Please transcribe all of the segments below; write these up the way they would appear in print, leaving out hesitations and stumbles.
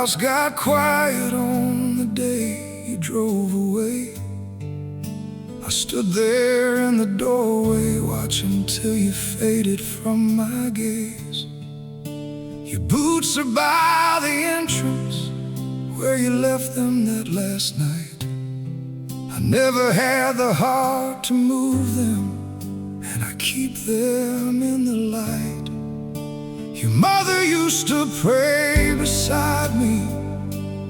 house got quiet on the day you drove away. I stood there in the doorway, watching till you faded from my gaze. Your boots are by the entrance where you left them that last night. I never had the heart to move them, and I keep them in the light. Your mother used to pray beside me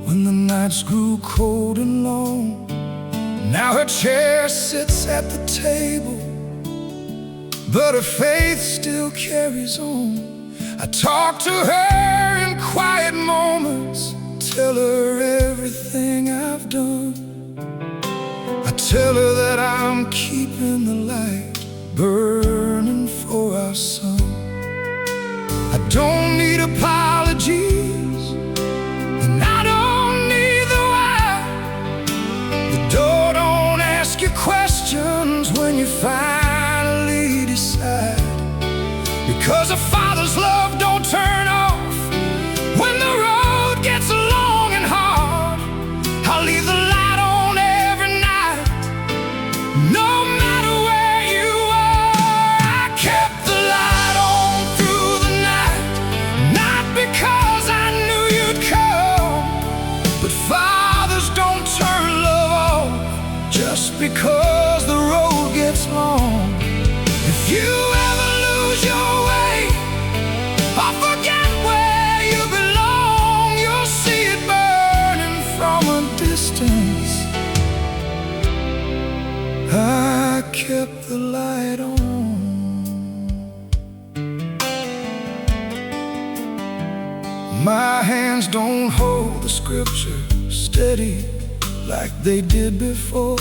when the nights grew cold and long. Now her chair sits at the table, but her faith still carries on. I talk to her in quiet moments, tell her everything I've done. I tell her that I'm keeping the light burning for our son. I don't need apologies, and I don't need the why. The door don't ask you questions when you finally decide, because a father's love don't turn off when the road gets long and hard. I'll leave the light on every night, no matter where you are. I kept the light on through the night, not because I knew you'd come, but fathers don't turn love off just because the road gets long. If you ever lose your way or forget where you belong, you'll see it burning from a distance. I kept the light on. My hands don't hold the scripture steady like they did before.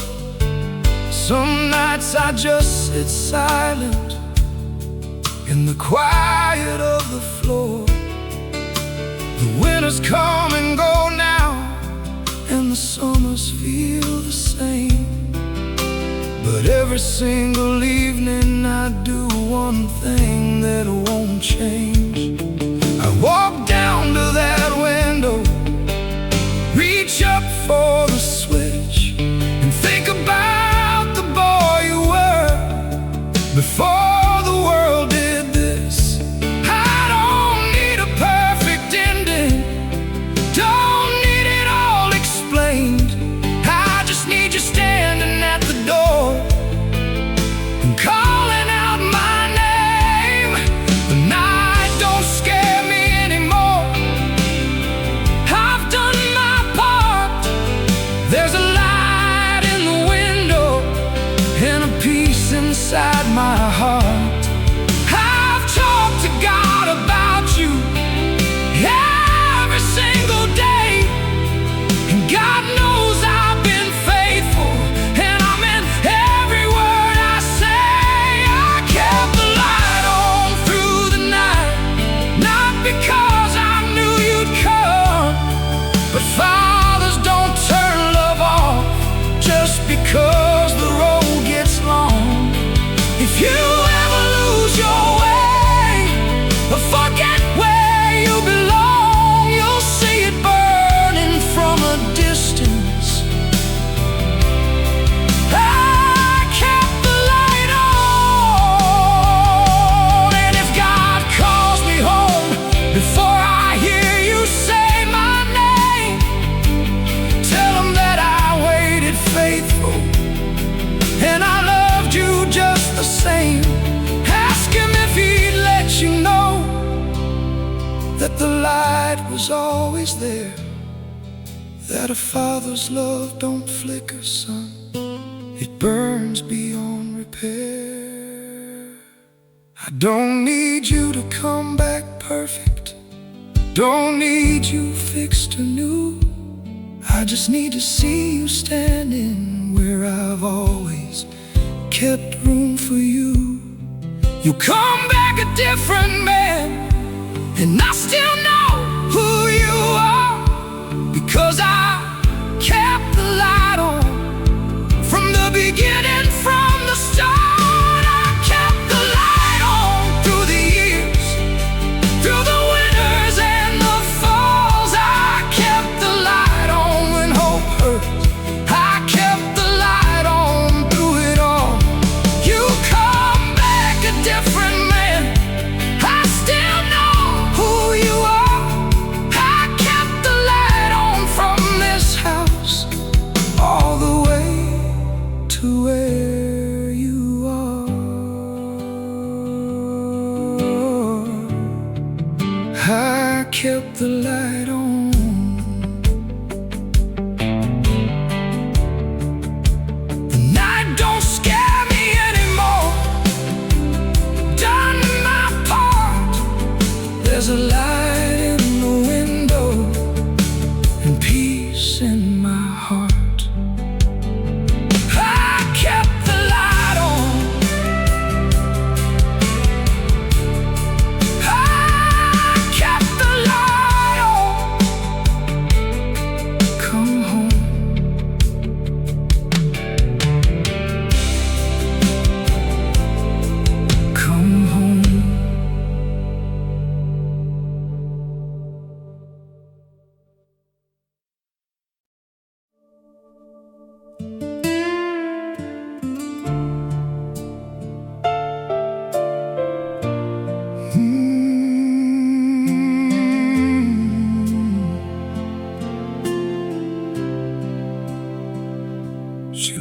Some nights I just sit silent in the quiet of the floor. The winters come and go now, and the summers feel the same. But every single evening I do one thing that won't change. I walk down to that window, reach up for the switch, and think about the boy you were before the world did this. I don't need a perfect ending, don't need it all explained. I just need you standing at the door and calling out my name. The night don't scare me anymore, I've done my part. There's a light in the window and a peace inside my heart. I've talked to God about you every single day, and God knows I've been faithful, and I meant every word I say. I kept the light on through the night, not because I knew you'd come, but fathers don't turn love off just because the road gets long. If you ever lose your way or forget where you belong, you'll see it burning from a distance. I kept the light on, and if God calls me home before I hear you say my name, tell him that I waited faithful and I loved you just the same. Ask him if he'd let you know that the light was always there, that a father's love don't flicker, son, it burns beyond repair. I don't need you to come back perfect, don't need you fixed anew. I just need to see you standing where I've always kept room for you. You come back a different man, and I still know who you are, because I kept the light on from the beginning, from the start. I kept the light on through the years, through the winters and the falls. I kept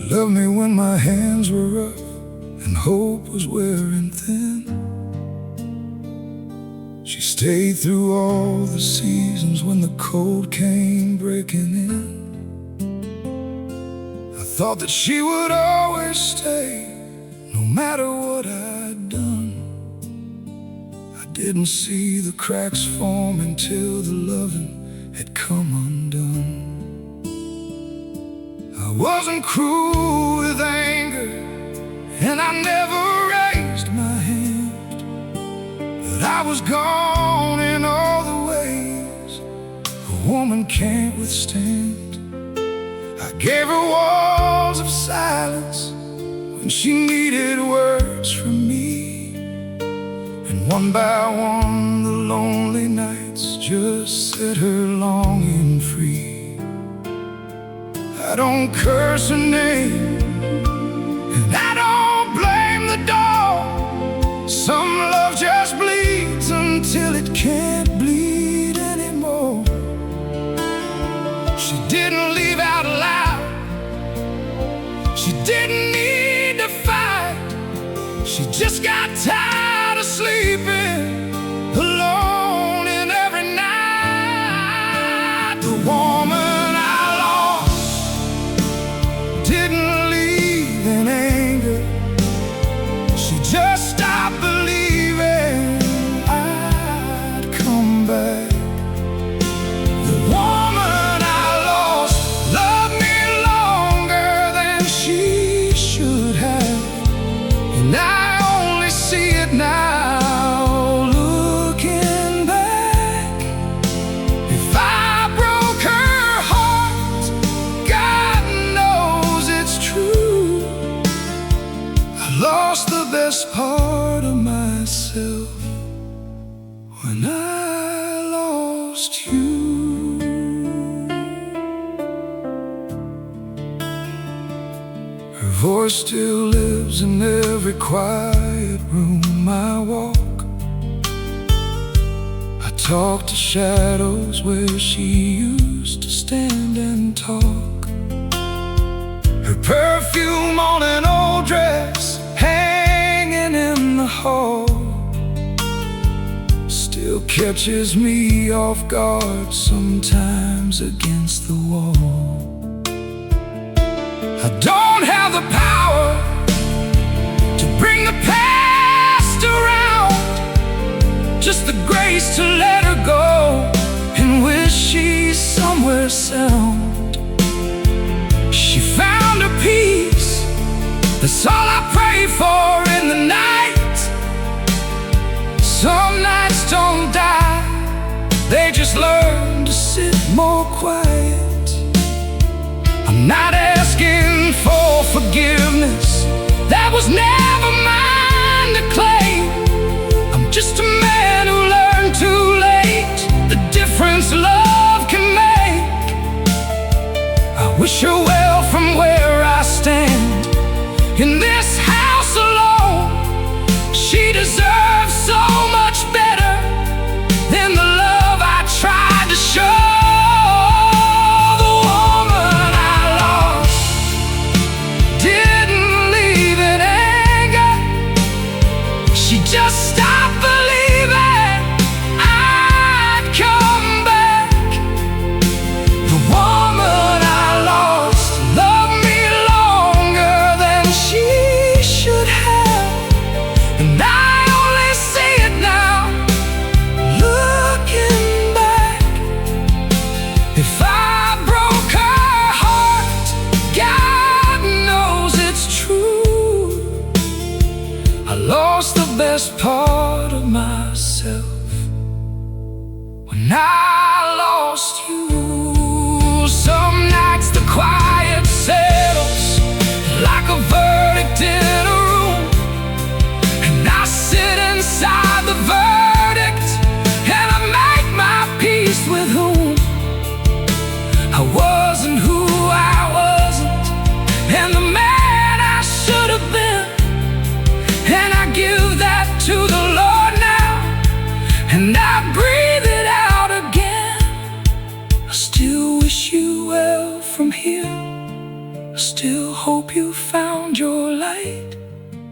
loved me when my hands were rough and hope was wearing thin. She stayed through all the seasons when the cold came breaking in. I thought that she would always stay, no matter what I'd done. I didn't see the cracks form until the loving had come undone. I wasn't cruel with anger, and I never raised my hand, but I was gone in all the ways a woman can't withstand. I gave her walls of silence when she needed words from me, and one by one the lonely nights just set her longing free. I don't curse her name, and I don't blame the dog. Some love just bleeds until it can't bleed anymore. She didn't leave out loud, she didn't need to fight. She just got tired of sleeping alone in every night. The woman I lost didn't leave in anger, she just stopped believing I'd come back. The woman I lost loved me longer than she should have, and I only see it now, looking back. If I broke her heart, God knows it's true. I lost the best part of myself when I lost you. Her voice still lives in every quiet room I walk. I talk to shadows where she used to stand and talk. Her perfume on an old dress hanging in the hall still catches me off guard sometimes against the wall. I don't have the power to bring the past around, just the grace to let her go and wish she's somewhere sound. She found a peace, that's all I pray for in the night. Some nights don't die, they just learn to sit more quiet. I'm not asking for forgiveness, that was never mine to claim. I'm just a man who learned too late the difference love can make. I wish her well from where I stand in this house alone. She deserves so much better than the love I tried to show. Just stop believing I'd come back. The woman I lost loved me longer than she should have, and I only see it now, looking back. If I broke her heart, God knows it's true. I lost the best part of myself when I lost you. Some nights the quiet settles like a verdict in a room, and I sit inside the verdict and I make my peace with whom. I wasn't who I wasn't, and the man I should have been, and I give that to the I still hope you found your light.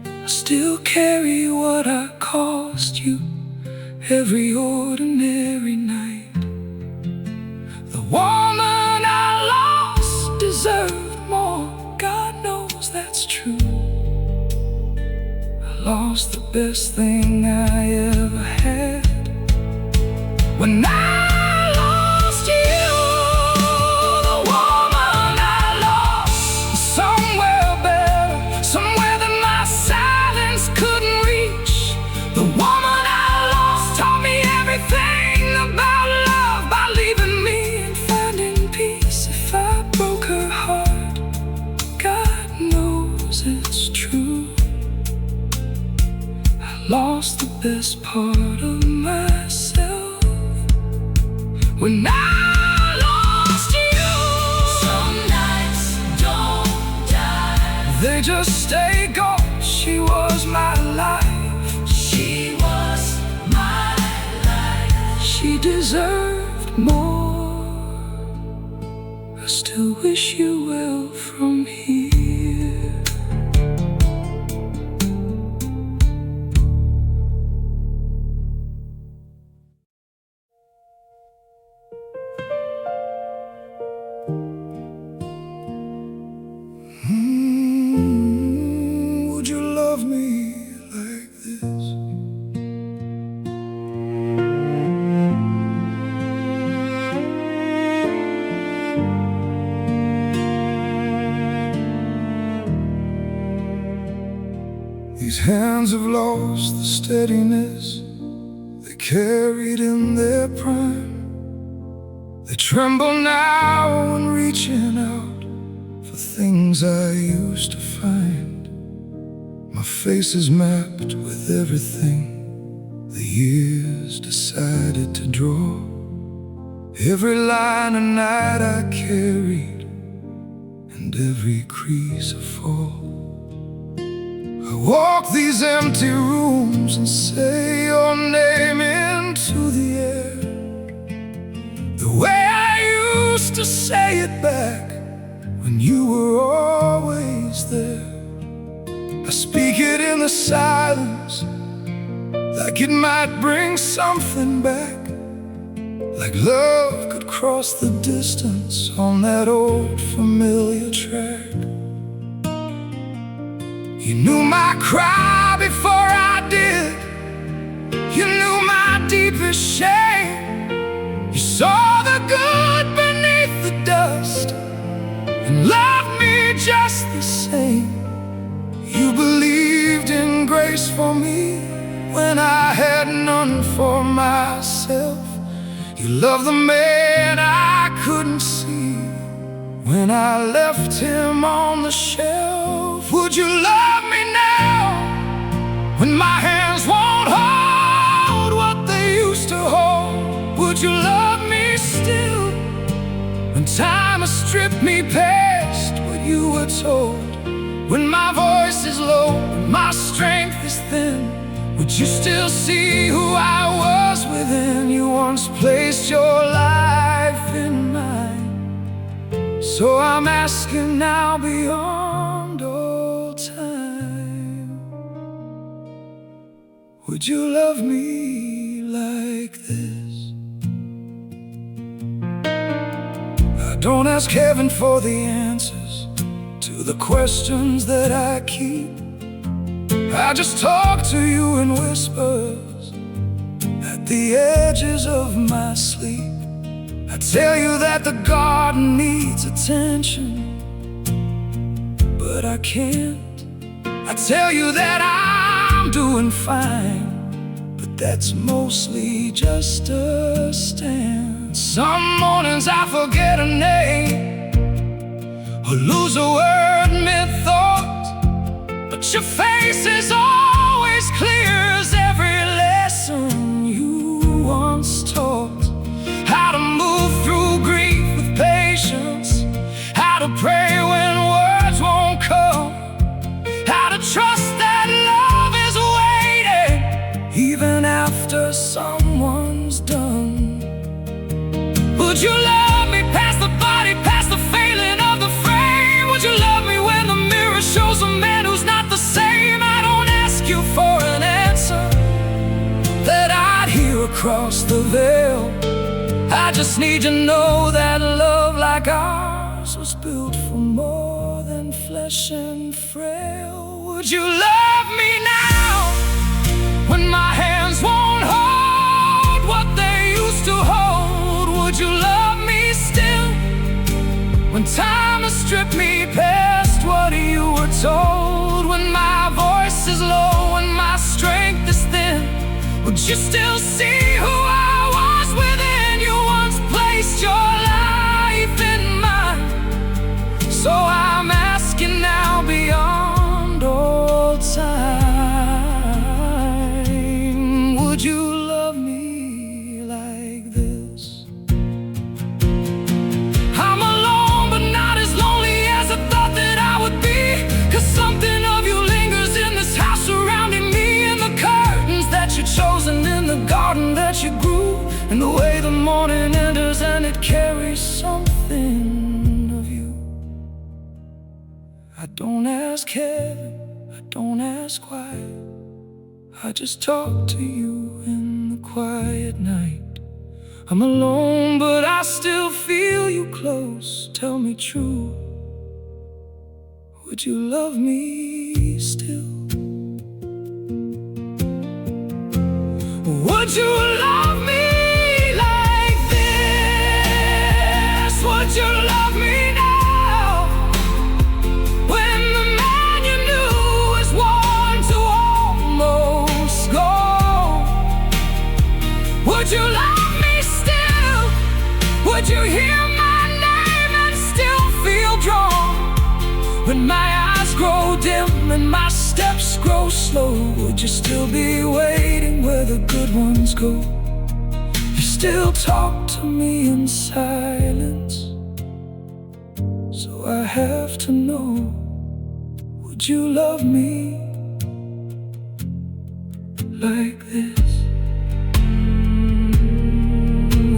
I still carry what I cost you every ordinary night. The woman I lost deserved more, God knows that's true. I lost the best thing I ever had when I lost you. The woman I lost, somewhere better, somewhere that my silence couldn't reach. The woman I lost taught me everything about love by leaving me and finding peace. If I broke her heart, God knows it's true. I lost the best part of myself when I lost you. Some nights don't die, they just stay gone. She was my life, she was my life. She deserved more. I still wish you well from here. Would you love me like this? These hands have lost the steadiness they carried in their prime. They tremble now when reaching out for things I used to find. My face is mapped with everything the years decided to draw. Every line a night I carried, and every crease a fall. I walk these empty rooms and say your name into the air, the way I used to say it back when you were always there. I speak it in the silence, like it might bring something back, like love could cross the distance on that old familiar track. You knew my cry before I did, you knew my deepest shame. You saw the good beneath the dust and loved me just the same. You believed in grace for me when I had none for myself. You loved the man I couldn't see when I left him on the shelf. Would you love me now when my hands won't hold what they used to hold? Would you love me still when time has stripped me past what you were told? When my voice is low, when my strength is thin, would you still see who I was within? You once placed your life in mine, so I'm asking now beyond all time, would you love me like this? I don't ask heaven for the answers to the questions that I keep. I just talk to you in whispers at the edges of my sleep. I tell you that the garden needs attention, but I can't. I tell you that I'm doing fine, but that's mostly just a stand. Some mornings I forget a name or lose a word mid-thought, but your face is always clear as every lesson you once taught. How to move through grief with patience, how to pray when words won't come, how to trust that love is waiting even after someone's done. Would you love me past the body, past the failing of the frame? Would you love across the veil. I just need to know that love like ours was built for more than flesh and frail. Would you love me now, when my hands won't hold what they used to hold? Would you love me still, when time has stripped me past what you were told? When my voice is low and my strength is thin, would you still see who I was within? You once placed your life in mine, so I'm asking now beyond all time, would you love me like this? I'm alone, but not as lonely as I thought that I would be, 'cause something of you lingers in this house surrounding me, and the curtains that you chosen in the garden that you grew, and the way the morning enters and it carries something of you. I don't ask heaven, I don't ask why, I just talk to you in the quiet night. I'm alone, but I still feel you close. Tell me true, would you love me still? Would you love me like this? Would you love me now, when the man you knew is worn to almost gone? Would you love me still? Would you hear my name and still feel drawn? When my eyes grow dim and my steps grow slow, would you still be waiting where the good ones go? You still talk to me in silence, so I have to know, would you love me like this?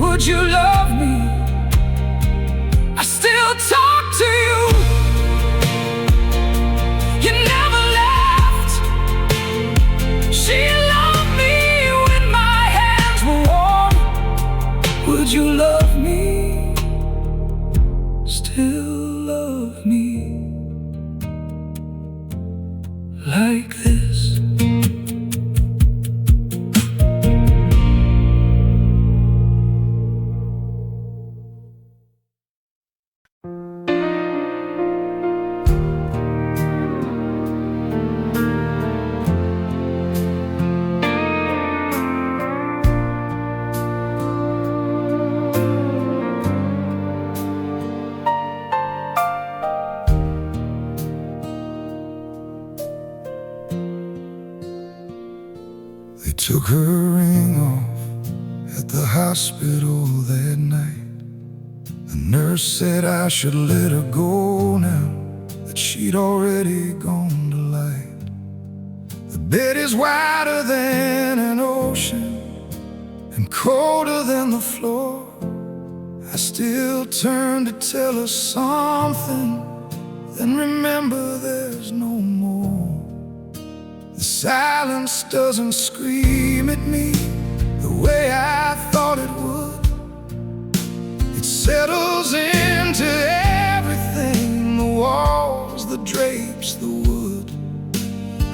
Would you love me? I still talk to you. You never left. She loved me when my hands were warm. Would you love me? Still love me like this? They took her ring off at the hospital that night. The nurse said I should let her go now, that she'd already gone to light. The bed is wider than an ocean and colder than the floor. I still turn to tell her something, then remember there's no more. The silence doesn't scream at me the way I thought it would. It settles into everything, the walls, the drapes, the wood.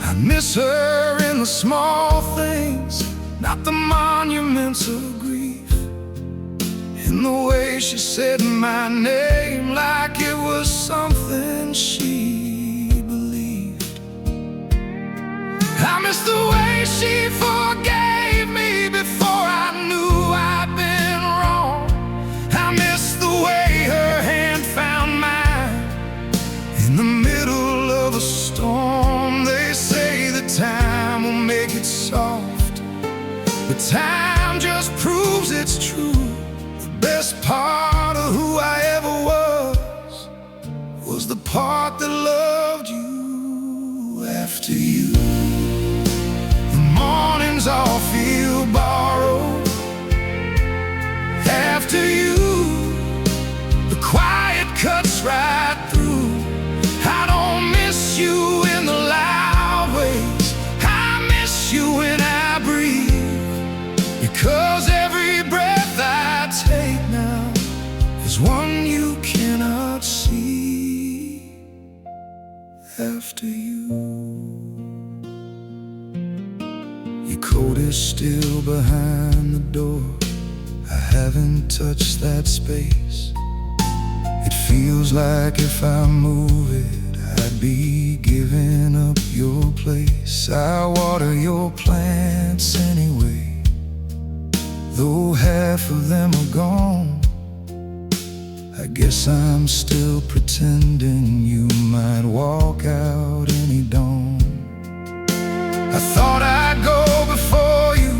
I miss her in the small things, not the monuments of grief. In the way she said my name like it was something she believed. I miss the way she forgave me before I knew I'd been wrong. I miss the way her hand found mine in the middle of a storm. They say that time will make it soft, but time just proves it's true. The best part of who I ever was the part that loved you after you. The mornings all feel borrowed after you. The quiet cuts right through. I don't miss you in the loud ways, I miss you when I breathe, because after you. Your coat is still behind the door. I haven't touched that space. It feels like if I move it, I'd be giving up your place. I water your plants anyway, though half of them are gone. I guess I'm still pretending you might walk out any dawn. I thought I'd go before you.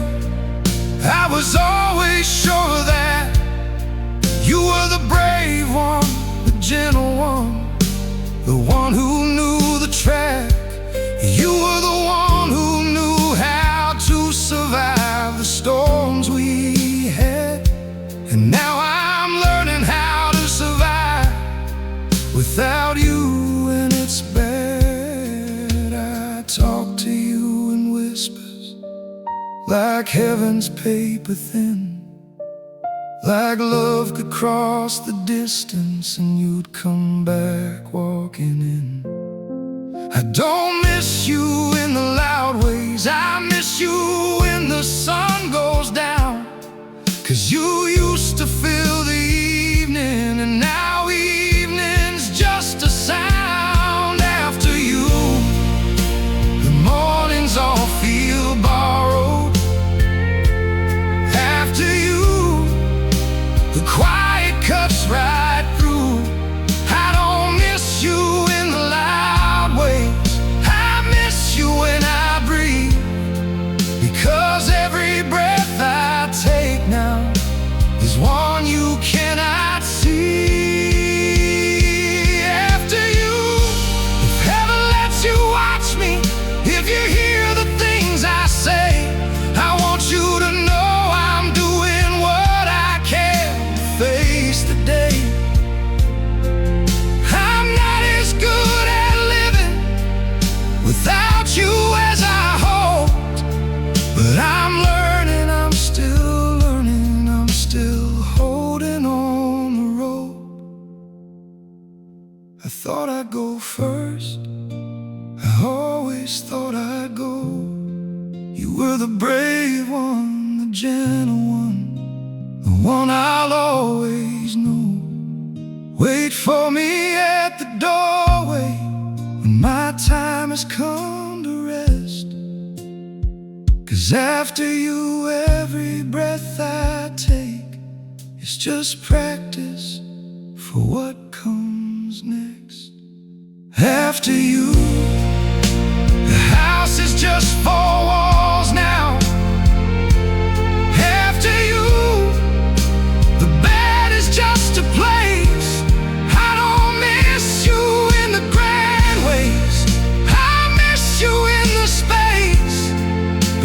I was always sure that you were the brave one, the gentle one, the one who knew the track. You were the one who knew how to survive the storms we had. And now I'm learning how to survive without you, and it's bad. I talk to you in whispers, like heaven's paper thin, like love could cross the distance and you'd come back walking in. I don't miss you in the loud ways, I miss you when the sun goes down. 'Cause you used to fill the evening, and now evening's just a sound after you. The mornings all feel borrowed after you. The quiet cuts right through. I don't miss you in the loud ways, I miss you when I breathe. Because every breath I take now is one you cannot see. After you, if heaven lets you watch me, if you hear the things I say, I want you to know I'm doing what I can to face the day. I'm not as good at living without you as I hoped, but I'm learning, I'm still learning, I'm still holding on the rope. I thought I'd go first, I always thought I'd go. You were the brave one, the gentle one, the one I'll always know. Wait for me at the doorway when my time has come to rest. 'Cause after you, every breath I take is just practice for what comes next. After you, the house is just 4 walls now. After you, the bed is just a place. I don't miss you in the grand ways, I miss you in the space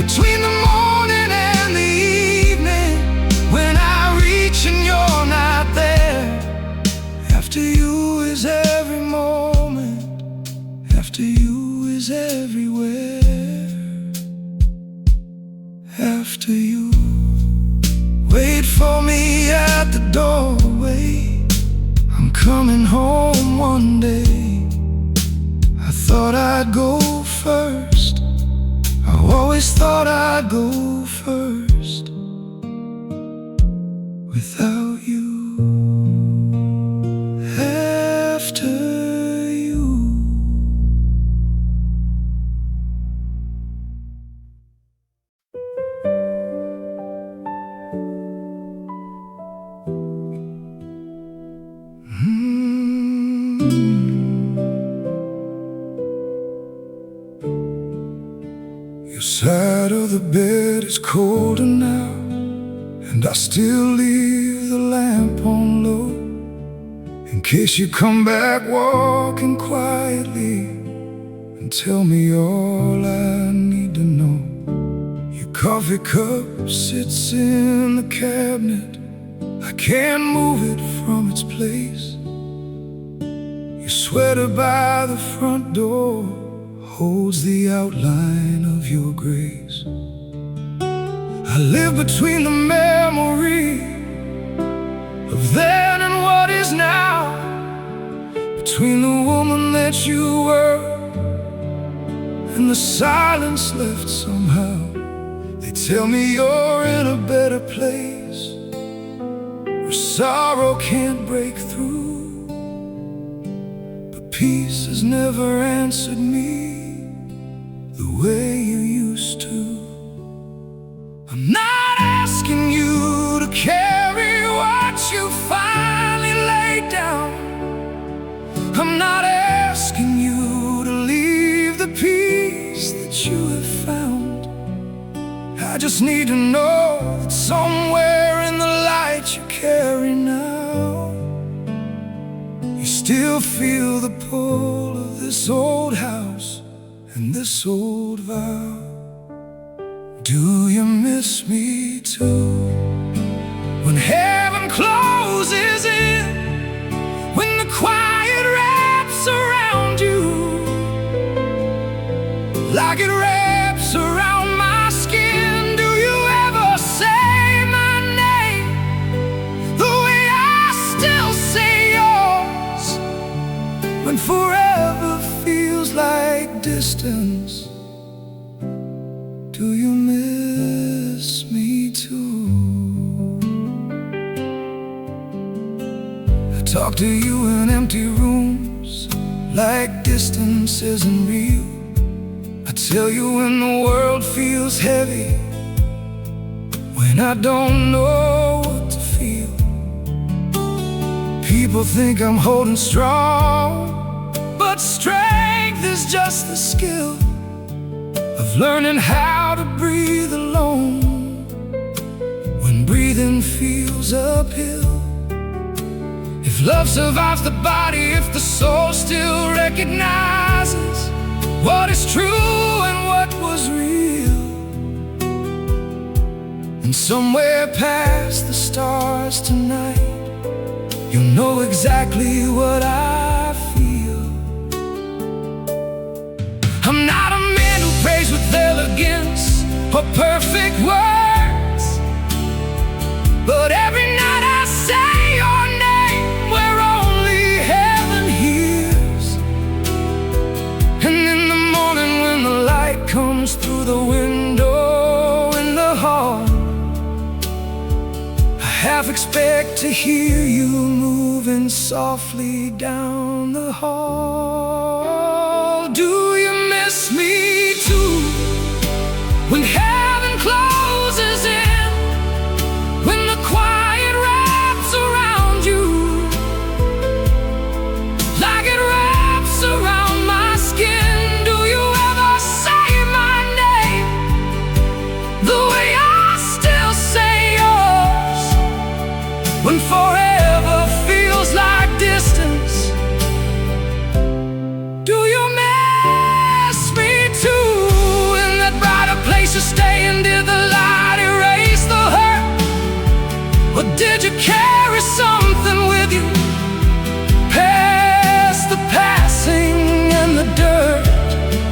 between the morning and the evening, when I reach and you're not there. After you is every moment, after you is everywhere. After you, wait for me at the doorway, I'm coming home one day. I thought I'd go first, I always thought I'd go first without you. After you. Your side of the bed is colder now, and I still leave the lamp on low, in case you come back walking quietly and tell me all I need to know. Your coffee cup sits in the cabinet, I can't move it from its place. Your sweater by the front door holds the outline of your grace. I live between the memory of then and what is now, between the woman that you were and the silence left somehow. They tell me you're in a better place, where sorrow can't break through. But peace has never answered me the way you used to. I'm not asking you to carry what you finally laid down. I'm not asking you to leave the peace that you have found. I just need to know that somewhere in the light you carry now, you still feel the pull of this old house and this old vow. Do you miss me too? When heaven closes in, when the quiet wraps around you, like it wraps around my skin, do you ever say my name the way I still say yours? When forever feels like distance, do you miss me too? I talk to you in empty rooms, like distance isn't real. I tell you when the world feels heavy, when I don't know what to feel. People think I'm holding strong, but strength is just the skill of learning how to breathe alone when breathing feels uphill. If love survives the body, if the soul still recognizes what is true and what was real, and somewhere past the stars tonight, you'll know exactly what I feel. I'm not a man who prays with elegance or perfect words, but every night I say your name where only heaven hears. And in the morning when the light comes through the window in the hall, I half expect to hear you moving softly down the hall. Do you miss me too? When heaven closes in, when the quiet wraps around you, like it wraps around my skin, do you ever say my name the way I still say yours? When forever feels like distance, do you miss me too? In that brighter place you stay, and did the light erase the hurt? Or did you carry something with you past the passing and the dirt?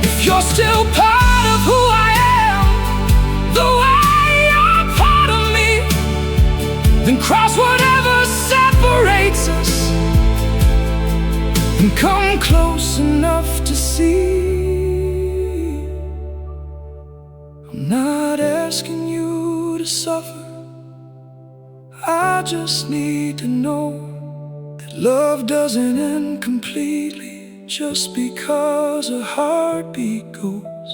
If you're still part of who I am, the way you're part of me, then cross whatever separates us and come close enough to see. I'm not asking you to suffer, I just need to know that love doesn't end completely just because a heartbeat goes.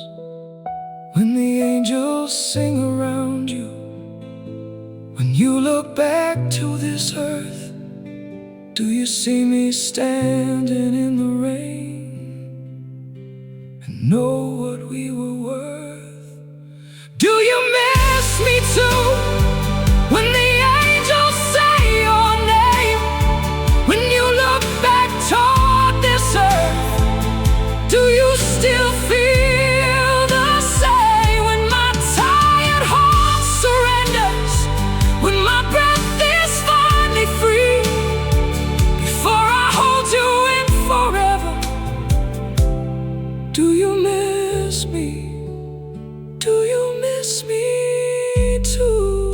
When the angels sing around you, when you look back to this earth, do you see me standing in the rain and know what we were worth? Do you miss me too? When the angels say your name, when you look back toward this earth, do you still feel the same? When my tired heart surrenders, when my breath is finally free, before I hold you in forever, do you miss me? Do you miss me too?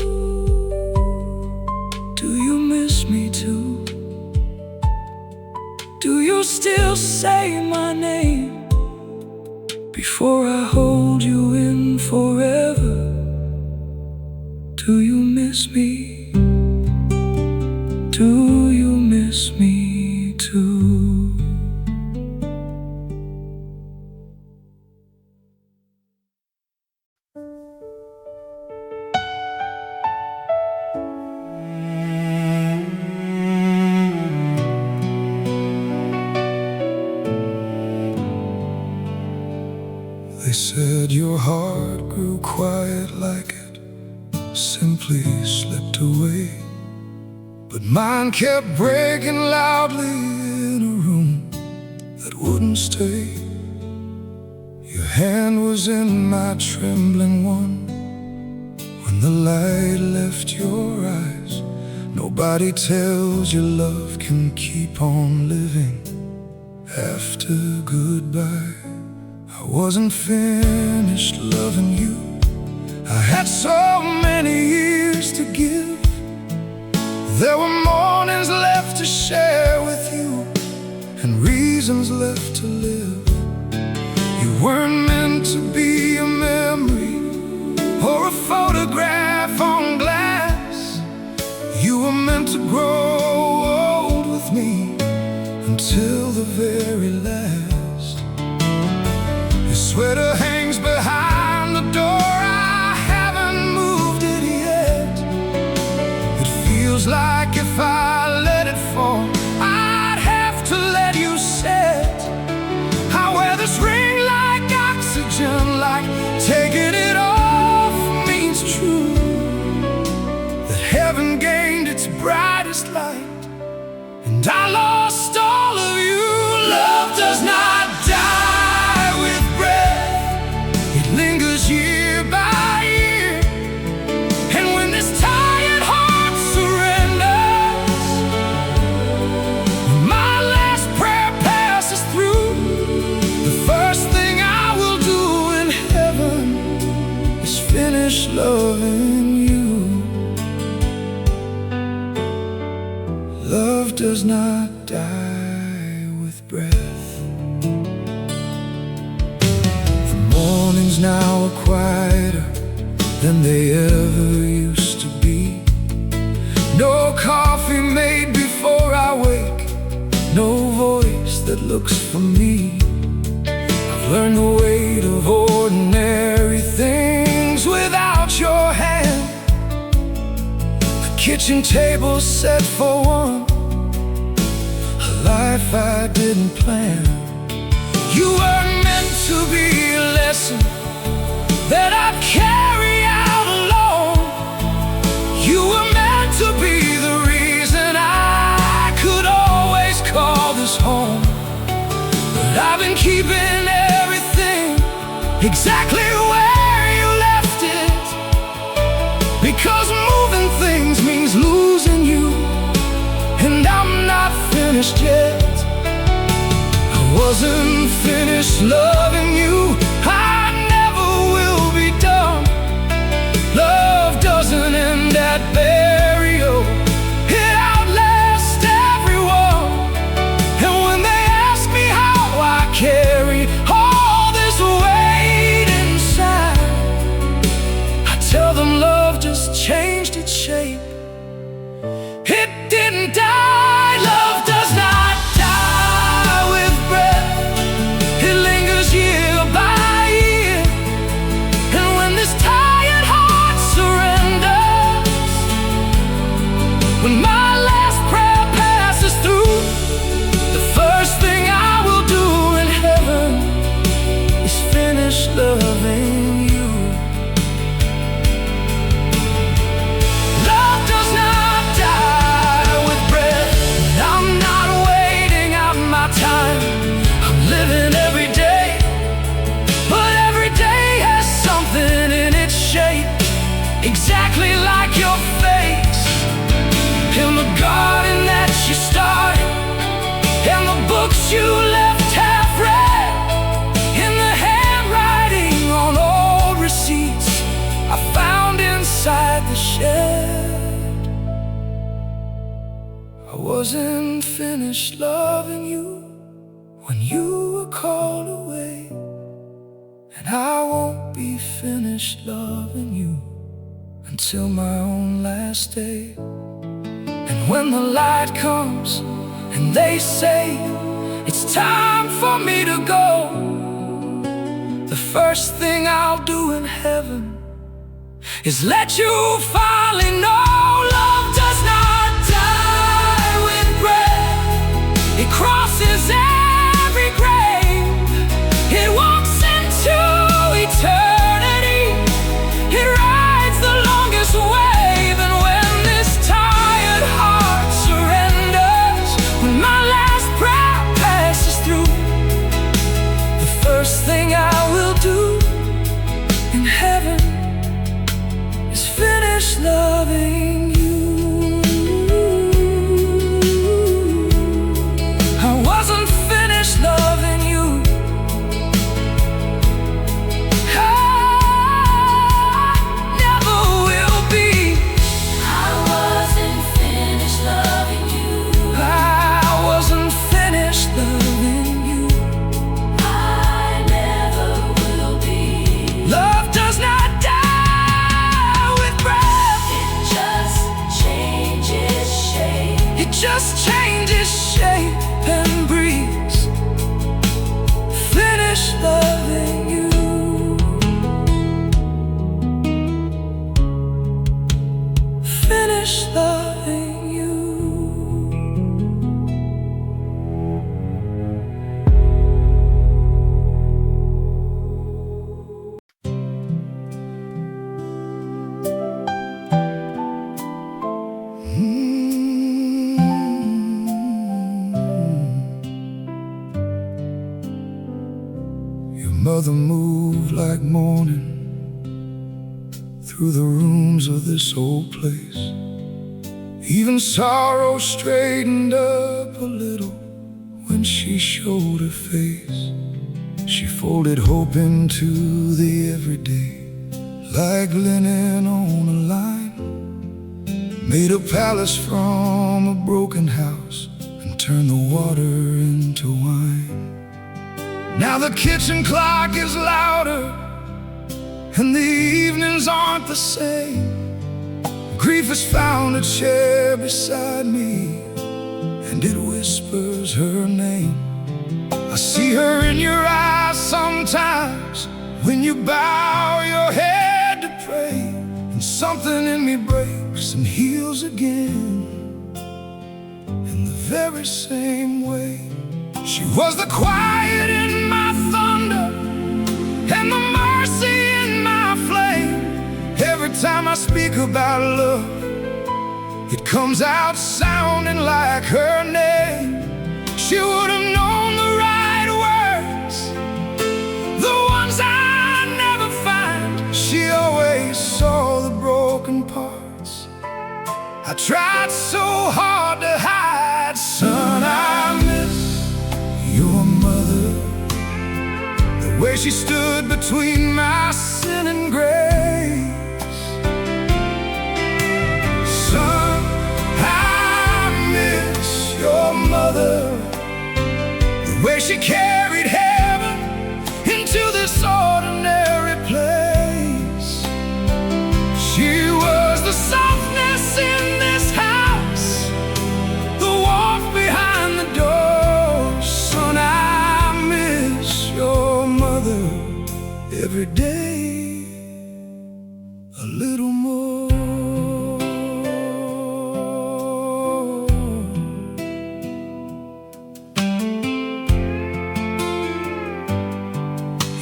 Do you miss me too? Do you still say my name before I hold you in forever. Do you miss me? Do you miss me too? They said your heart grew quiet like it simply slipped away, but mine kept breaking loudly in a room that wouldn't stay. Your hand was in my trembling one when the light left your eyes. Nobody tells you love can keep on living after goodbye. I wasn't finished loving you. I had so many years to give. There were mornings left to share with you and reasons left to live. You weren't meant to be a memory or a photograph on glass. You were meant to grow old with me until the very last. Your sweater hangs behind the door. I haven't moved it yet. It feels like if I let it fall, I'd have to let you set. I wear this ring like oxygen, like taking it off means true, that heaven gained its brightest light and I lost all of you. Love does not die with breath. It lingers year by year. And when this tired heart surrenders, when my last prayer passes through, the first thing I will do in heaven is finish loving you. Love does not die with breath. The mornings now are quieter than they ever used to be. No coffee made before I wake, no voice that looks for me. I've learned the weight of ordinary things without your hand. The kitchen table set for one, a life I didn't plan. You were meant to be a lesson that I'd carry out alone. You were meant to be the reason I could always call this home. But I've been keeping everything exactly where you left it, because moving things means losing you, and I'm not finished yet. I wasn't finished loving you. I never will be done. Love doesn't end at burial. It outlasts everyone. And when they ask me how I carry all this weight inside, I tell them love just changed its shape. It didn't die. Love does not die with breath. It lingers year by year. And when this tired heart surrenders, when my last prayer passes through, the first thing I will do in heaven is finish loving you. Love does not die with breath. I'm not waiting out my time. I'm living every day, but every day has something in its shape, exactly like your face. In the garden that you started, and the books you left half read, in the handwriting on old receipts I found inside the shed. I wasn't finished loving you when you were called away. I won't be finished loving you until my own last day. And when the light comes and they say it's time for me to go, the first thing I'll do in heaven is let you finally know love does not die with breath. It crosses every grave. It walks into eternity. It rides the longest wave. And when this tired heart surrenders, when my last breath passes through, the first thing I will do in heaven is finish loving you. I wasn't finished loving you. I never will be. I wasn't finished loving you. I wasn't finished loving you. I never will be. Love does not die with breath. It just changes shape. It just changes shape and breathes. Finish loving you. Finish loving you. Your mother moved like morning through the rooms of this old place. Even sorrow straightened up a little when she showed her face. She folded hope into the everyday, like linen on a line. Made a palace from a broken house and turned the water into wine. Now the kitchen clock is louder and the evenings aren't the same. Grief has found a chair beside me and it whispers her name. I see her in your eyes sometimes when you bow your head to pray, and something in me breaks and heals again in the very same way. She was the quiet in my thunder and the mercy in my flame. Every time I speak about love, it comes out sounding like her name. She would have known the right words, the ones I never find. She always saw the broken parts I tried so hard to hide. Son, I miss your mother, the way she stood between my sin and grace. Son, I miss your mother, the way she carried heaven into this ordinary place. She was the softness in this house, the warmth behind the door. Son, I miss your mother every day a little more.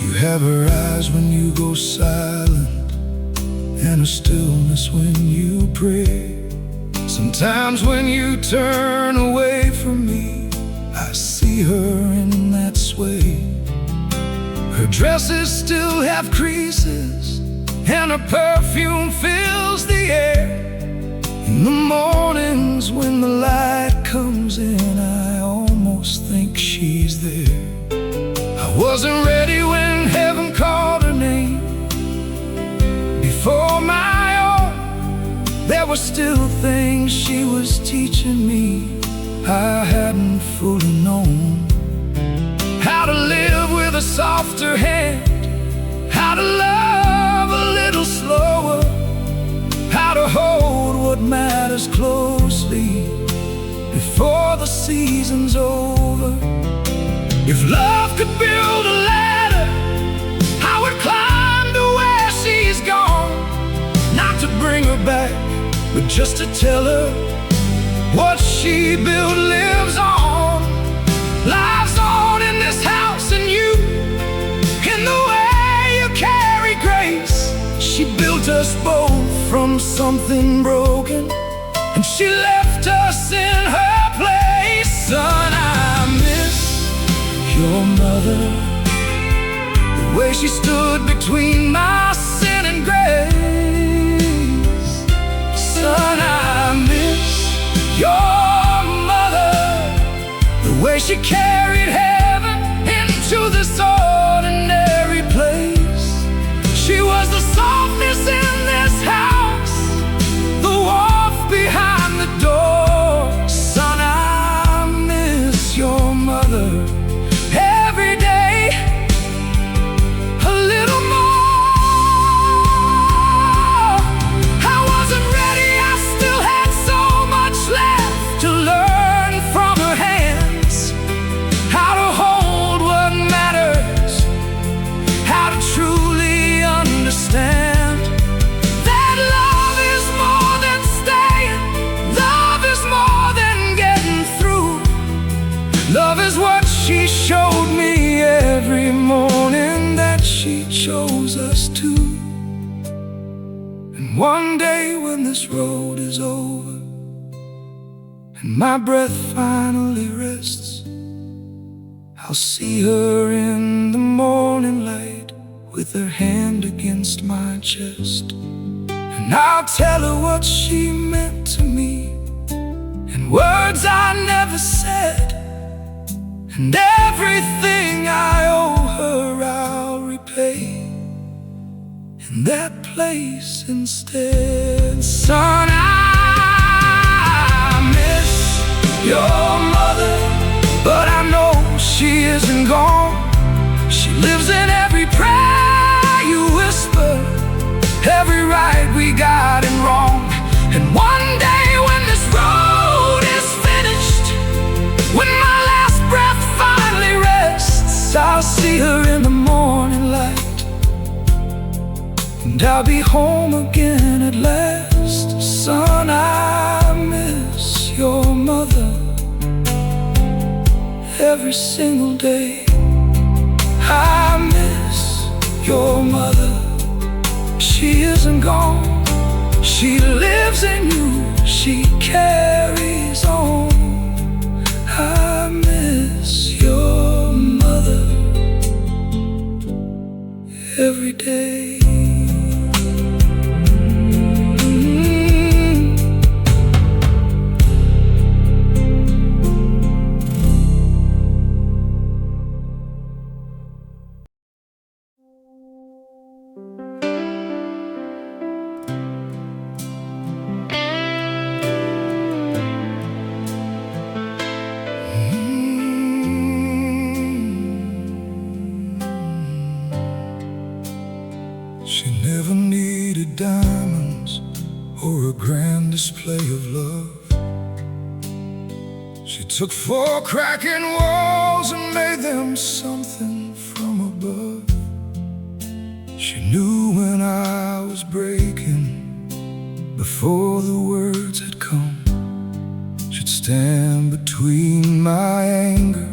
You have her eyes when you go silent, and a stillness when you pray. Sometimes when you turn away from me, I see her in that sway. Her dresses still have creases, and her perfume fills the air. In the mornings when the light comes in, I almost think she's there. I wasn't ready when heaven called her name. Before my own, there were still things she was teaching me I hadn't fully known. How to live with a softer hand how to love a little slower, how to hold what matters closely before the season's over. If love could build a ladder, I would climb to where she's gone. Not to bring her back, but just to tell her what she built lives on. Lives on in this house and you, in the way you carry grace. She built us both from something broken, and she left us in her place. Son, I miss your mother, the way she stood between my sin and grace. Son, I miss your mother, the way she carried heaven into this ordinary place. She was the softness in this house, the warmth behind the door. Son, I miss your mother every day a little more. I wasn't ready, I still had so much left to learn from her hands. How to hold what matters, how to truly understand that love is more than staying, love is more than getting through. Love is what she showed me every morning that she chose us to. And one day when this road is over and my breath finally rests, I'll see her in the morning light with her hand against my chest. And I'll tell her what she meant to me in words I never said. And everything I owe her I'll repay in that place instead. Son, I miss your mother, but I know she isn't gone. She lives in every prayer you whisper, every right we got and wrong. And one day when this road is finished, when my last breath finally rests, I'll see her in the morning light, and I'll be home again at last. Son, I miss your mother every single day. I miss your mother, she isn't gone. She lives in you, she carries on. I miss your mother every day. She never needed diamonds or a grand display of love. She took 4 cracking walls and made them something from above. She knew when I was breaking before the words had come. She'd stand between my anger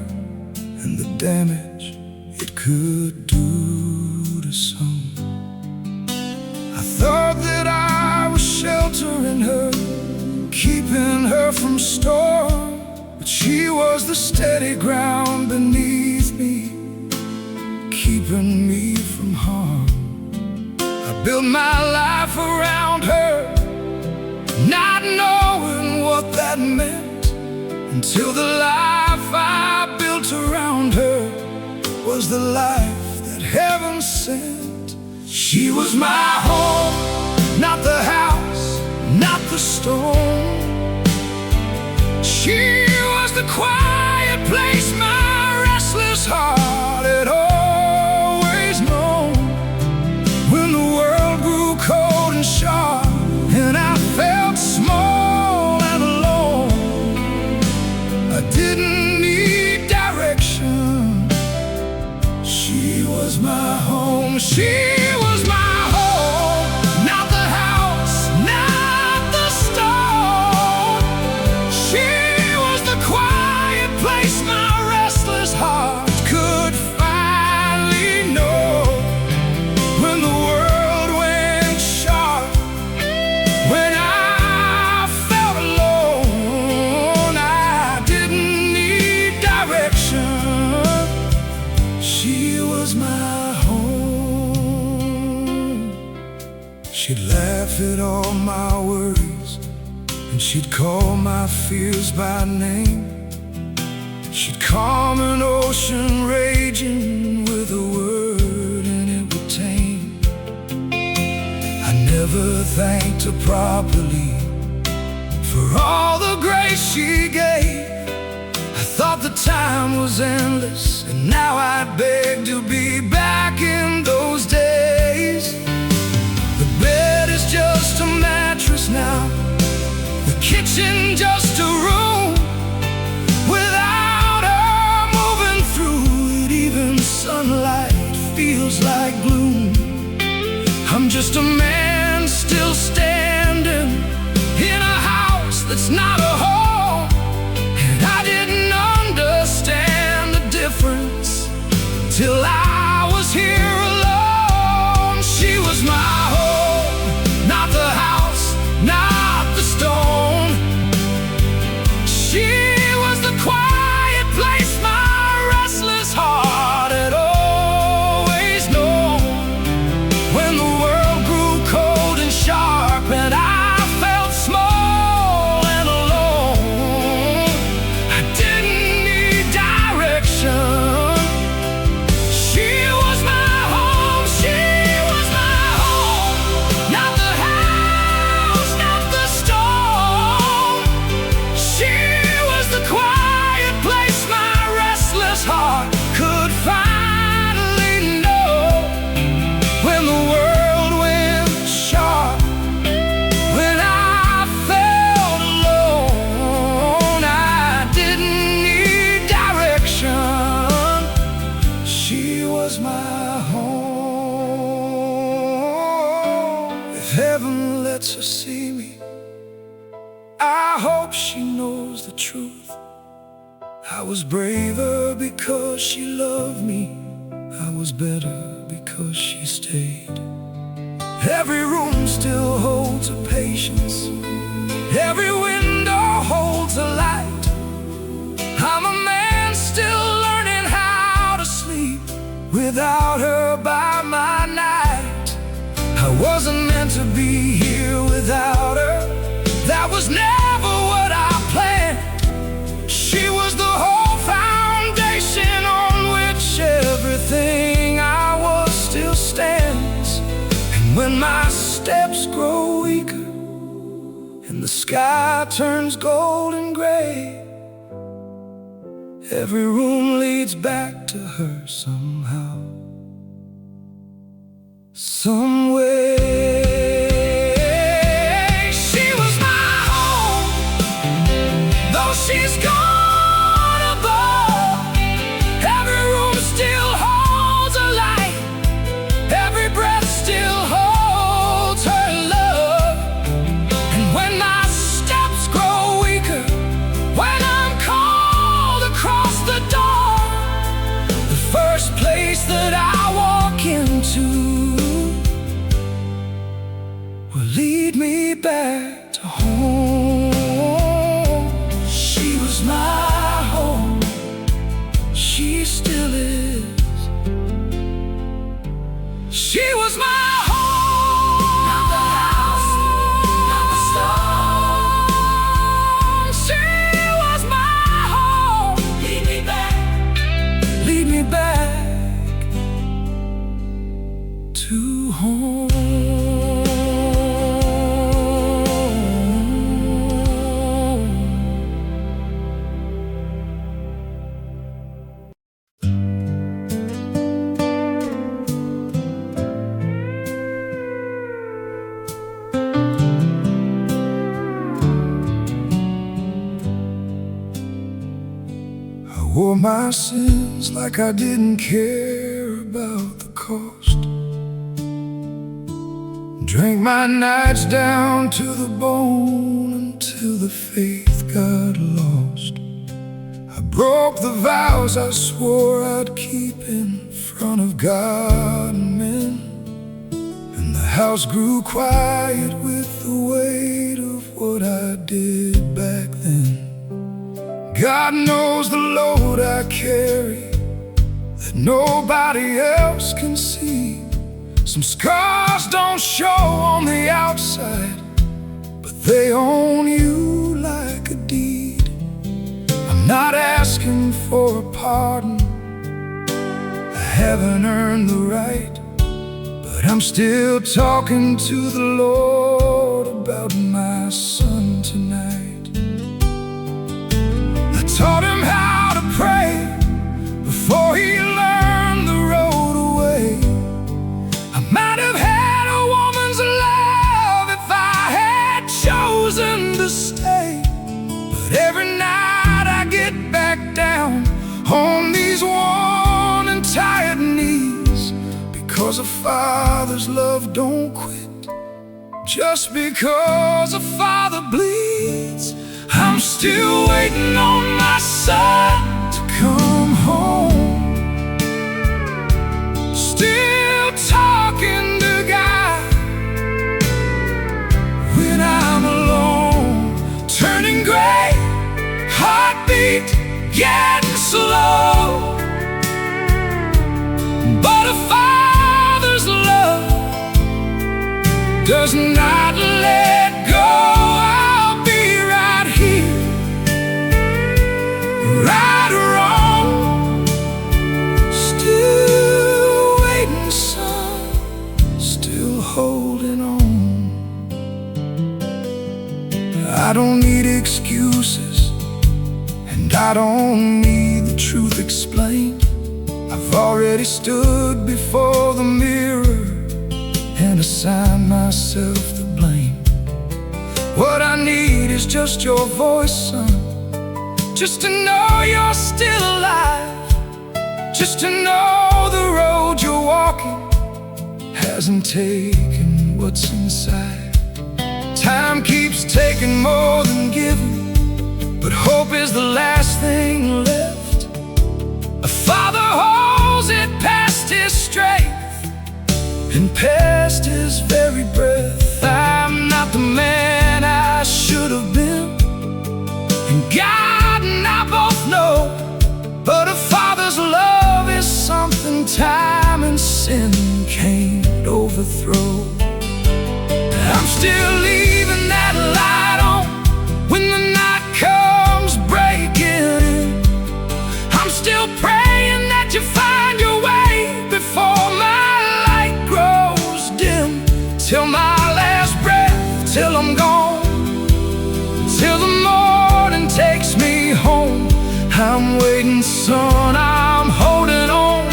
and the damage it could do to some. I thought that I was sheltering her, keeping her from storm, but she was the steady ground beneath me, keeping me from harm. I built my life around her, not knowing what that meant, until the life I built around her was the life that heaven sent. She was my home, not the house, not the stone. She was the quiet place my restless heart had always known. was my home. She was my home. Not the house, not the stone. She was the quiet place my restless heart could finally know. When the world went sharp, when I felt alone, I didn't need direction. She was my home. She'd laugh at all my worries, and she'd call my fears by name. She'd calm an ocean raging with a word, and it would tame. I never thanked her properly for all the grace she gave. I thought the time was endless, and now I beg to be back in those days. The bed is just a mattress now, the kitchen just a room. Without her moving through it, even sunlight feels like gloom. I'm just a man still standing in a house that's not a home. And I didn't understand the difference till I was here alone. She was my home, not the house, not the stone. She was the quiet place my restless heart had always known. When the world grew cold and sharp, and I felt small and alone, I didn't need direction. She was my home, she was my home. Not the house, not the stone. She was the quiet place my restless heart could finally know. When the world went sharp, when I felt alone, I didn't need direction. She was my home. If heaven lets her see me, I hope she knows the truth. I was braver because she loved me. I was better because she stayed. Every room still holds a patience, every window holds a light. I'm a man still learning how to sleep without her by my night. I wasn't meant to be here without her. That was never what I planned. She was the whole foundation on which everything I was still stands. And when my steps grow weaker and the sky turns gold and gray, every room leads back to her somehow, some way. She was my home, though she's gone above. Every room still holds a light, every breath still holds her love. And when my steps grow weaker, when I'm called across the door, the first place that I walk into will lead me back to home. She was my home, she still is. She was my home, not the house, not the stone. She was my home. Lead me back, lead me back to home. Wore my sins like I didn't care about cost. Drank my nights down to the bone until the faith got lost. I broke the vows I swore I'd keep in front of God and men, and the house grew quiet with the weight of what I did back then. God knows the load I carry that nobody else can see. Some scars don't show on the outside, but they own you like a deed. I'm not asking for a pardon, I haven't earned the right, but I'm still talking to the Lord about my son tonight. I taught him how to pray before he learned the road away. I might have had a woman's love if I had chosen to stay, but every night I get back down on these worn and tired knees, because a father's love don't quit just because a father bleeds. I'm still waiting on my son to come home, still talking to God when I'm alone, turning gray, heartbeat getting slow. But a father's love does not let go. I'll be right here, right or wrong, still waiting, son, still holding on. I don't need excuses, and I don't need the truth explained. I've already stood before the mirror and assigned myself the blame. What I need is just your voice, son, just to know you're still alive, just to know the road you're walking hasn't taken what's inside. Time keeps taking more than giving, but hope is the last thing left. A father holds it past his strength and past his very breath. I'm not the man I should have been, and God and I both know, but a father's love is something time and sin can't overthrow. I'm still leaving that light on when the night comes breaking in. I'm still praying that you find your way before my light grows dim, till my last breath, till I'm gone, till the morning takes me home. I'm waiting, son, I'm holding on.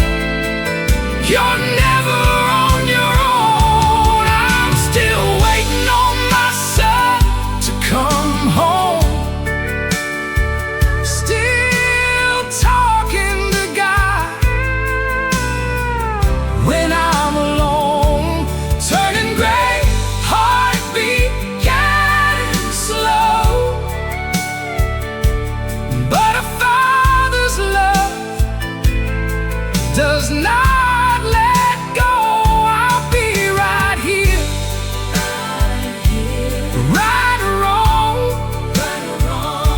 You're never on your own. I'm still waiting on my son to come home, still talking to God when I'm alone, turning gray, heartbeat getting slow. But a father's love does not let go. I'll be right here, right or wrong,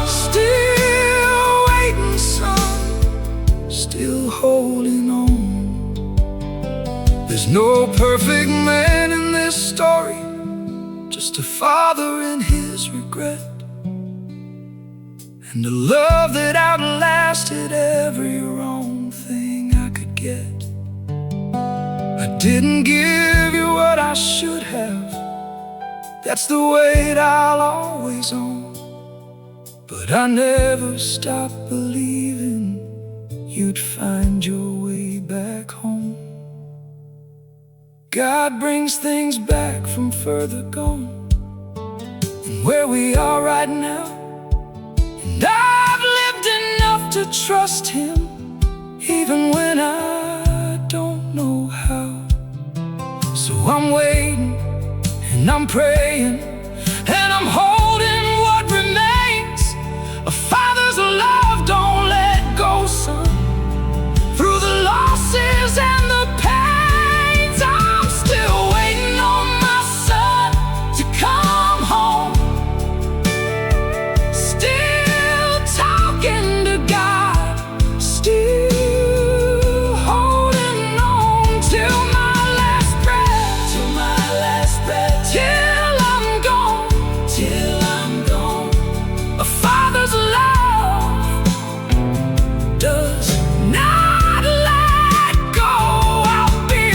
still waiting, son, still holding on. There's no perfect man in this story, just a father in his regret, and a love that outlasted every wrong thing I could get. I didn't give you what I should have, that's the weight I'll always own, but I never stopped believing you'd find your way back home. God brings things back from further gone, and where we are right now. And I've lived enough to trust Him, even when I don't know how. I'm waiting and I'm praying and I'm holding what remains. A father's love, don't let go, son. Through the losses and the pains, I'm still waiting on my son to come home. Still talking to God, still holding on till my last breath, till I'm gone, A father's love does not let go. I'll be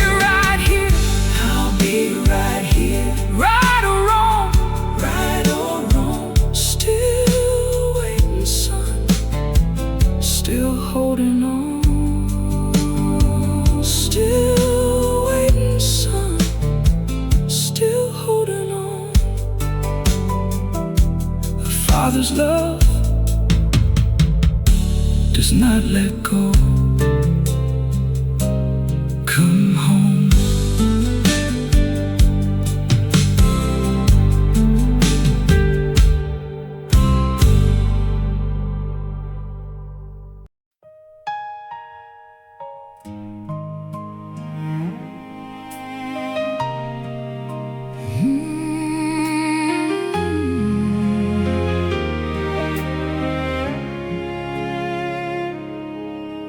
right here, right or wrong, still waiting, son, still holding on, still waiting, son, still holding on. A father's love does not let go. Come home.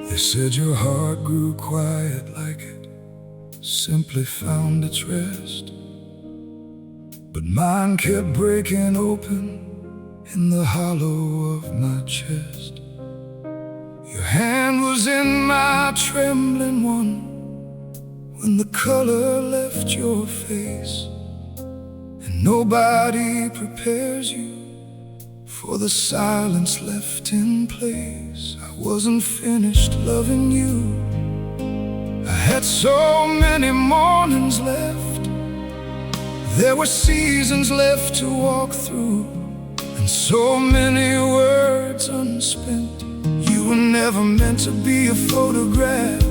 They said your heart grew quiet like it simply found its rest, but mine kept breaking open in the hollow of my chest. Your hand was in my trembling one when the color left your face, and nobody prepares you for the silence left in place. I wasn't finished loving you. I had so many mornings left. There were seasons left to walk through, and so many words unspent. You were never meant to be a photograph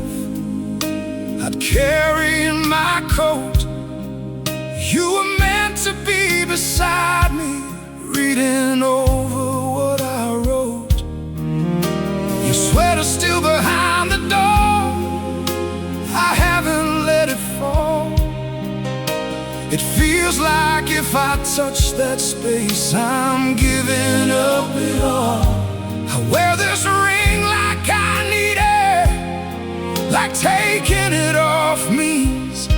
I'd carry in my coat. You were meant to be beside me, reading over what I wrote. Your sweater's still behind the door. I haven't let it fall. It feels like if I touch that space, I'm giving up it all. I wear this ring like I need it, like taking it off means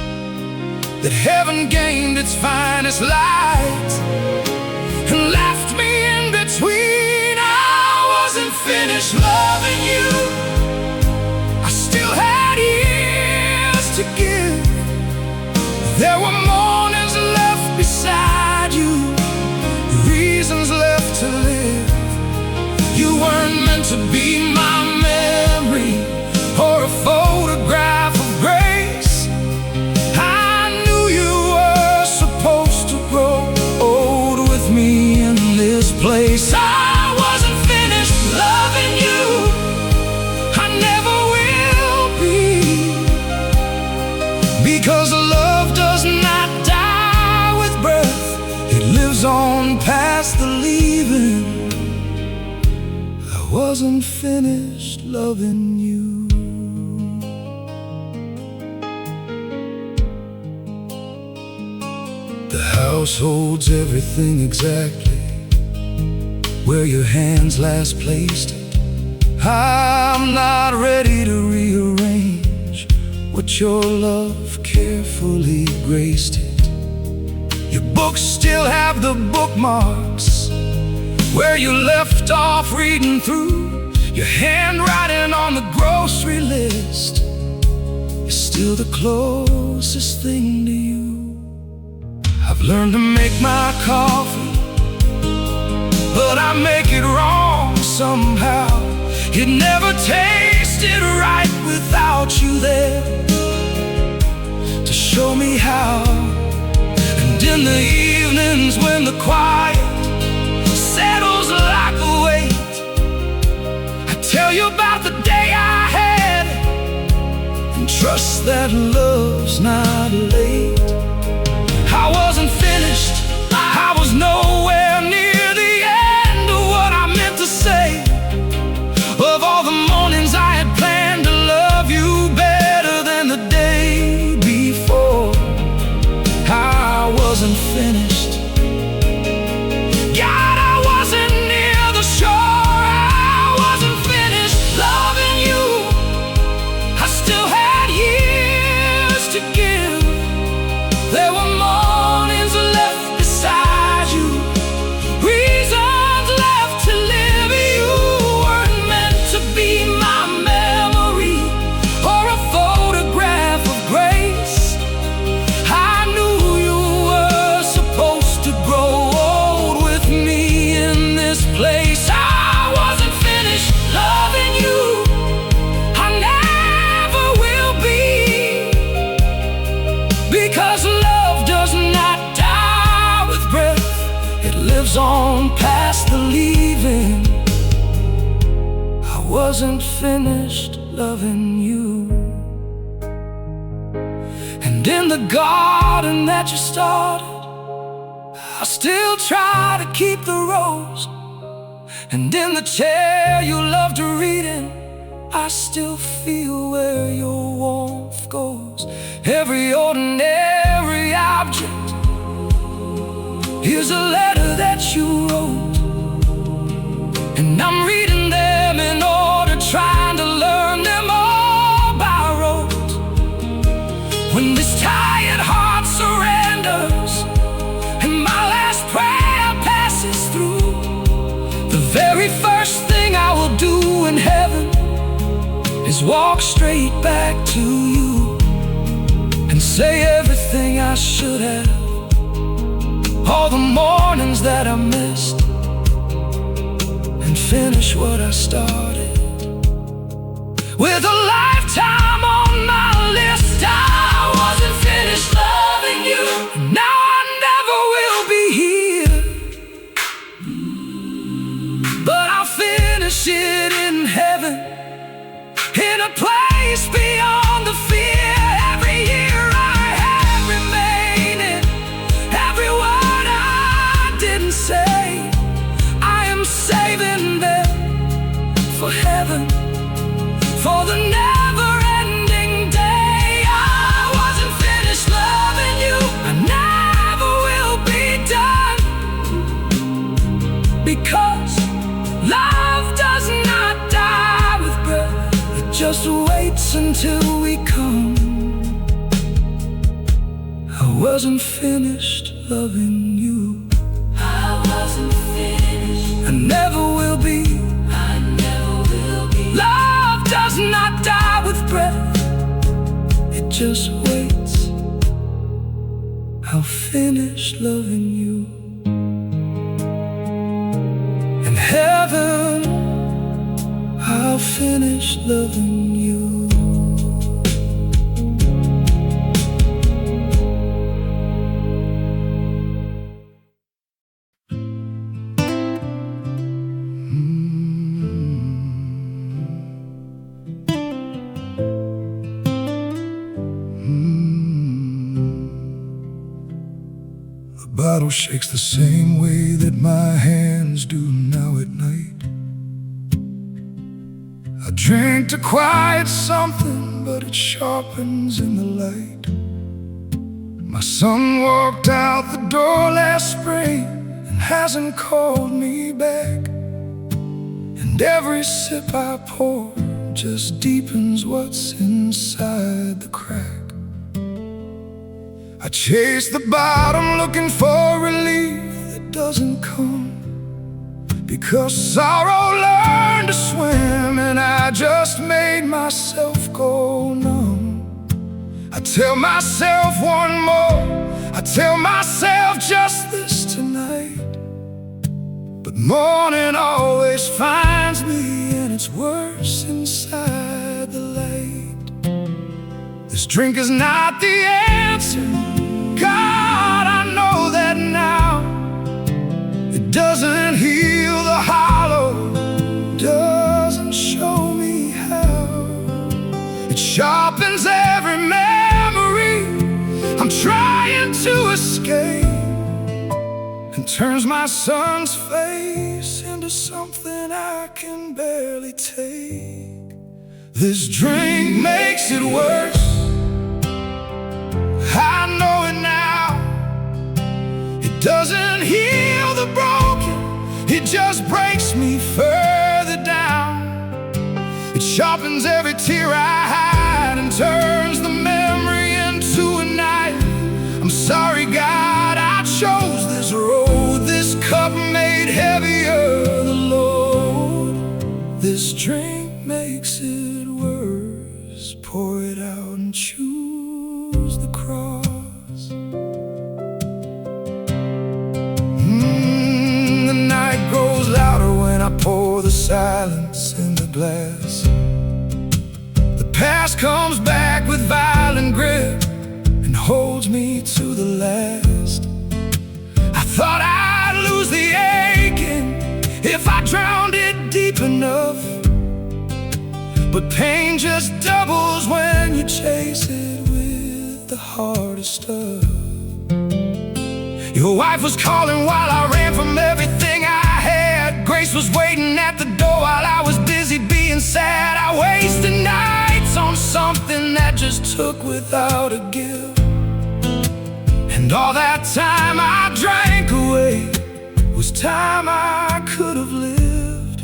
that heaven gained its finest light and left me in between. I wasn't finished loving you. I still had years to give. There were mornings left beside you, reasons left to live. You weren't meant to be my memory or a photograph of grace. I knew you were supposed to grow old with me in this place. I wasn't finished loving you. I never will be, because love does not die with breath. It lives on past the leaving. I wasn't finished loving you. The house holds everything exactly where your hands last placed it. I'm not ready to rearrange what your love carefully graced it. Your books still have the bookmarks where you left off reading through. Your handwriting on the grocery list is still the closest thing to you. I've learned to make my coffee, but I make it wrong somehow. It never tasted right without you there to show me how. And in the evenings when the quiet settles like a weight, I tell you about the day I had and trust trust that love's not late. I wasn't finished, I was nowhere near the end of what I meant to say. Of all the mornings I had planned to love you better than the day before, I wasn't finished. God, I wasn't near the shore. I wasn't finished loving you. I still had years to give. There were mornings left beside you, reasons left to live. You weren't meant to be my memory or a photograph of grace. I knew you were supposed to grow old with me in this place. I wasn't finished loving you. I never will be, because love does not die with breath. It lives on past the leaving. I wasn't finished loving you. And in the garden that you started, I still try to keep the rose. And in the chair you love to read in, I still feel where your warmth goes. Every ordinary object is a letter that you wrote, and I'm reading them in order, trying to learn them all by rote. When this tired heart surrenders and my last prayer passes through, the very first thing I will do in heaven is walk straight back to you and say everything I should have, all the mornings that I missed, and finish what I started. With a lifetime on my list, I wasn't finished loving you. Now I never will be here, but I'll finish it in heaven, in a place beyond the fear. Every year I have remaining, every word I didn't say, I am saving them for heaven, for the never-ending day. I wasn't finished loving you. I never will be done, because love does not die with breath. It just waits until we come. I wasn't finished loving you. I wasn't finished. I never will be. I never will be. Love does not die with breath. It just waits. I'll finish loving you. In heaven, I'll finish loving you. The bottle shakes the same way that my hands do now at night. I drink to quiet something, but it sharpens in the light. My son walked out the door last spring and hasn't called me back. And every sip I pour just deepens what's inside the crack. I chase the bottom looking for relief that doesn't come, because sorrow learned to swim and I just made myself go numb. I tell myself one more, I tell myself just this tonight, but morning always finds me and it's worse inside the light. This drink is not the answer, God, I know that now. It doesn't heal the hollow, doesn't show me how. It sharpens every I'm trying to escape, and turns my son's face into something I can barely take. This drink makes it worse, I know it now. It doesn't heal the broken, it just breaks me further down. It sharpens every tear I hide and turns the memory into a knife. I'm sorry, God, I chose this road. This cup made heavier the load. This drink makes it worse. Pour it out and choose the cross. The night grows louder when I pour the silence in the glass. The past comes back with violent grip and holds me to the last. I thought I'd lose the aching if I drowned it deep enough, but pain just doubles when you chase it with the hardest stuff. Your wife was calling while I ran from everything I had. Grace was waiting at the door while I was busy being sad. I wasted nights on something that just took without a give, and all that time I drank away was time I could have lived.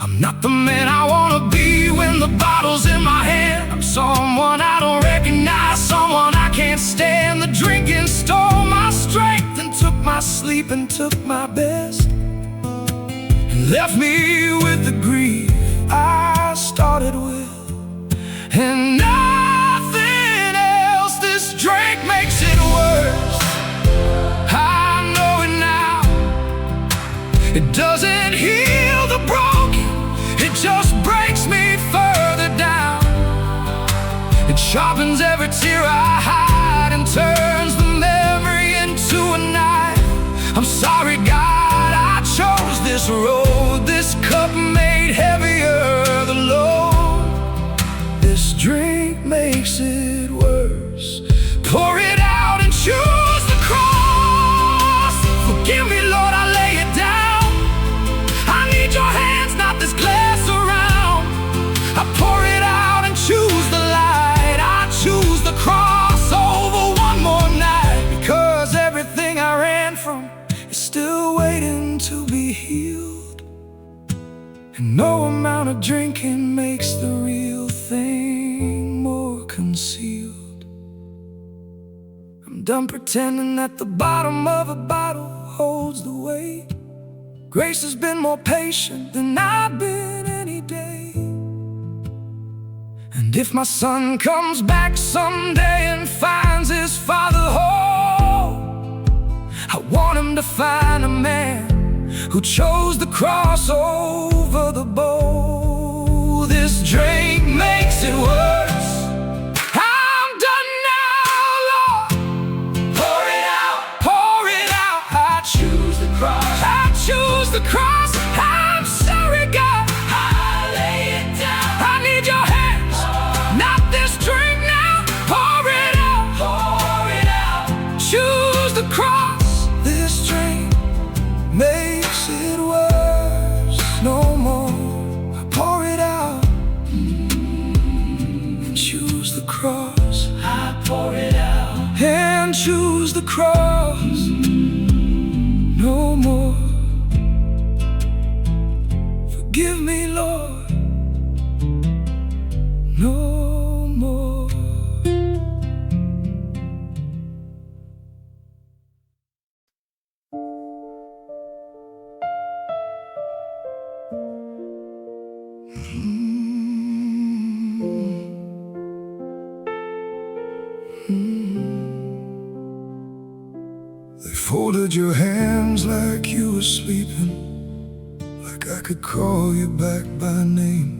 I'm not the man I wanna be when the bottle's in my hand. I'm someone I don't recognize, someone I can't stand. The drinking stole my strength and took my sleep and took my best, and left me with the grief I started with, and nothing else. This drink makes it worse, I know it now. It doesn't heal the broken, it just breaks me further down. It sharpens every tear I hide and turns the memory into a knife. I'm sorry, God, I chose this road. This cup made heavier the load. This drink makes it worse. Pour it out and choose the cross. Forgive me, Lord, I lay it down. I need your hands, not this glass around. I pour it out and choose the light. I choose the cross over one more night, because everything I ran from is still waiting to be healed, and no amount of drinking makes the real thing more concealed. I'm done pretending that the bottom of a bottle holds the weight. Grace has been more patient than I've been any day. And if my son comes back someday and finds his father whole, I want him to find a man who chose the cross over the bowl. This drink makes it worse, I'm done now, Lord. Pour it out, pour it out. I choose the cross, I choose the cross. I'm sorry, God, I lay it down. I need your hands, not this drink now. Pour it out, pour it out. Choose the cross. This drink makes it worse, no more. I pour it out and choose the cross. I pour it out and choose the cross, no more. Forgive me, Lord, no more. They folded your hands like you were sleeping, like I could call you back by name.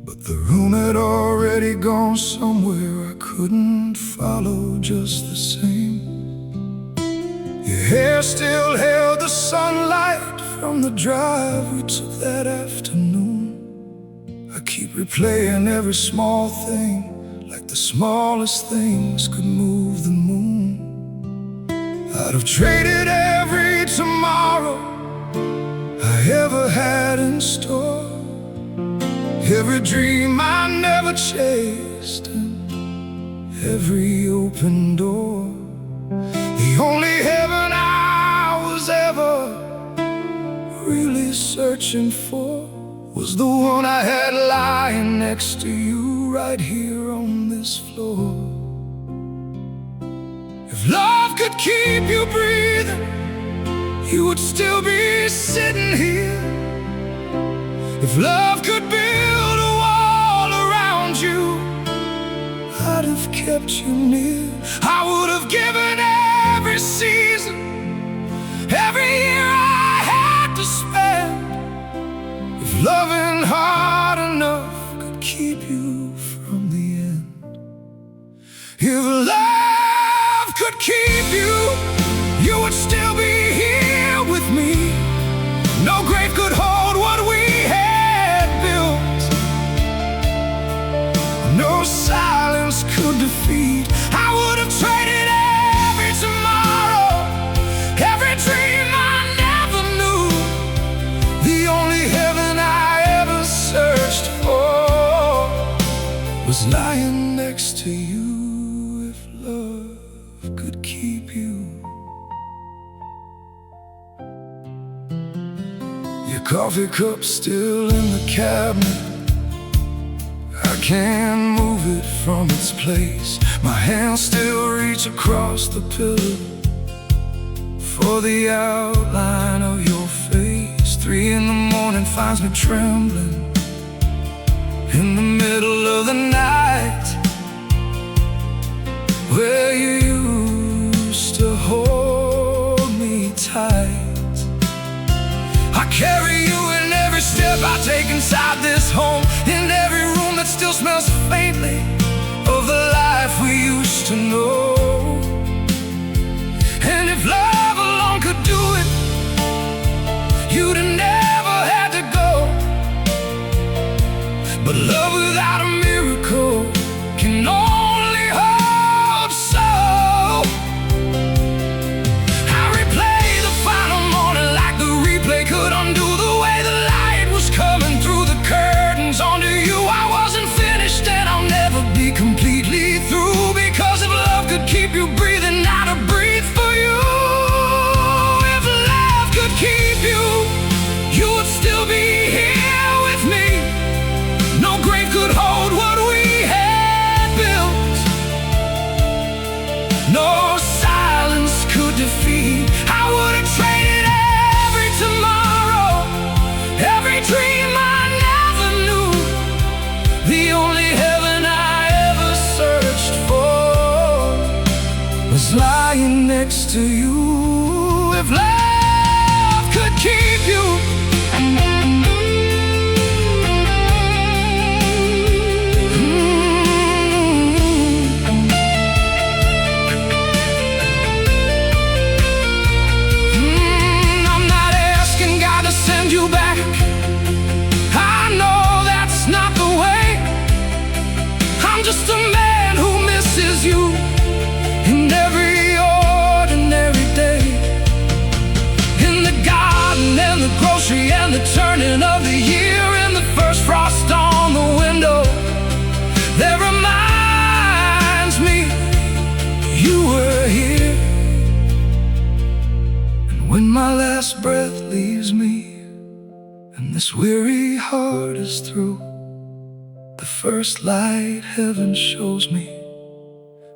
But the room had already gone somewhere I couldn't follow just the same. Your hair still held the sunlight from the drive we took that afternoon. I keep replaying every small thing, like the the smallest things could move the moon. I'd have traded every tomorrow I ever had in store, every dream I never chased, and every open door. The only heaven I was ever really searching for was the one I had lying next to you right here on this floor. If love could keep you breathing, you would still be sitting here. If love could build a wall around you, I'd have kept you near. I would have given every season, every year I had to spend, if loving hard enough could keep you from the end. If love could keep you, you would still be here with me. No grave could hold what we had built, no silence could defeat. I would have traded every tomorrow, every dream I never knew. The only heaven I ever searched for was lying next to you. If love could keep you, your coffee cup still in the cabinet, I can't move it from its place. My hands still reach across the pillow for the outline of your face. 3 in the morning finds me trembling in the middle of the night, where you used to hold me tight. I carry you in every step I take inside this home, in every room that still smells faintly of the life we used to know. And if love alone could do it, you'd have never had to go. But love without a miracle can only hold so. I replay the final morning like the replay could undo the way the light was coming through the curtains onto you. I wasn't finished and I'll never be completely through, because if love could keep you breathing, I'd have breathed for you. If love could keep you, you would still be here with me. No grave could hold what we had built, no silence could defeat. I would have traded every tomorrow, every dream I never knew. The only heaven I ever searched for was lying next to you. If love could keep you, I'm not asking God to send you back. I know that's not the way. I'm just a man who misses you in every ordinary day. In the garden and the grocery and the turning of the year, and the first frost on the window that reminds me you were here. And when my last breath leaves me and this weary heart is through, the first light heaven shows me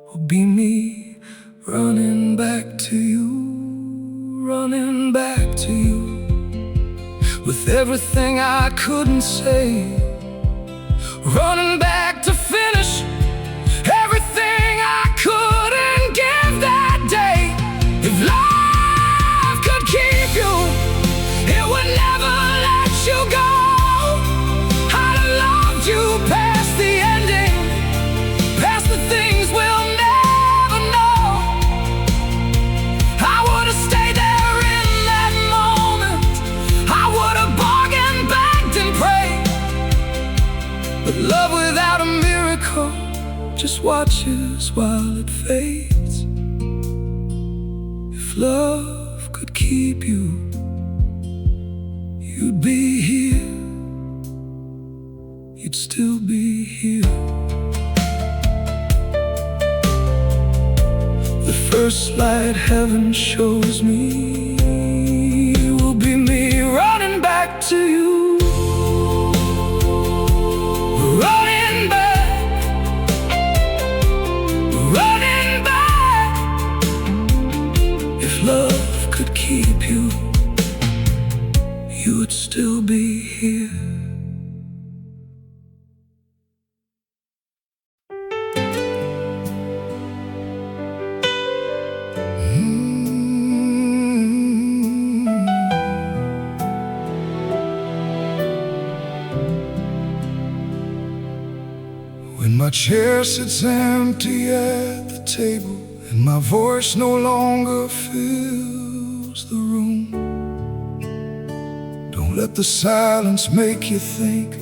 will be me running back to you, running back to you, with everything I couldn't say, running back to finish everything I couldn't give that day. If love could keep you, it would never let you go. I'd have loved you past the ending, past the things we'll never know. I would have stayed there in that moment. I would have bargained, begged and prayed. But love without just watches while it fades. If love could keep you, you'd be here, you'd still be here. The first light heaven shows me will be me running back to you. Running back, running back. If love could keep you, you would still be here. When my chair sits empty at the table and my voice no longer fills the room, don't let the silence make you think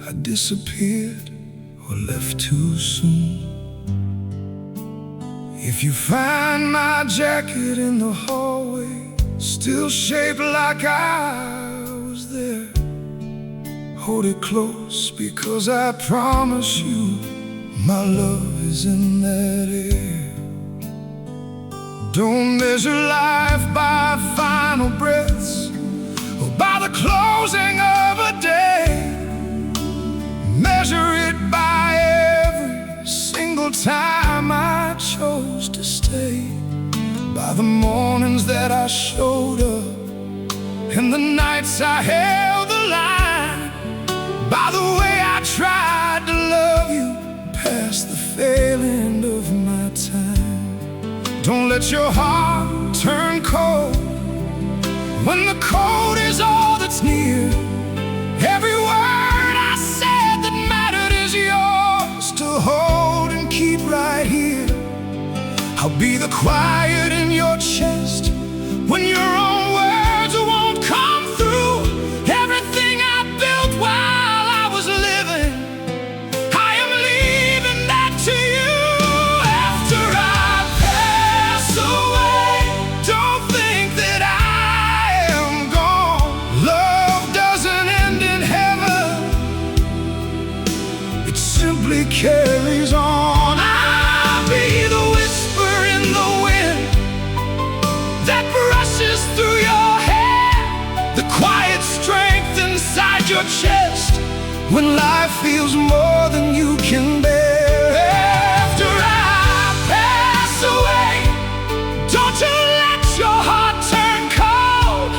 I disappeared or left too soon. If you find my jacket in the hallway, still shaped like I was there, hold it close, because I promise you my love is in that air. Don't measure life by final breaths or by the closing of a day. Measure it by every single time I chose to stay, by the mornings that I showed up and the nights I held the line, by the way I tried to love you past the fail end of my time. Don't let your heart turn cold when the cold is all that's near. Every word I said that mattered is yours to hold and keep right here. I'll be the quiet in your chest when your own words won't come through. Everything I built while I was living, I am leaving that to you. After I pass away, don't think that I am gone. Love doesn't end in heaven, it simply carries on. I'll be the whisper in the wind that brushes through your hair, the quiet strength inside your chest when life feels more than you can bear. After I pass away, don't you let your heart turn cold.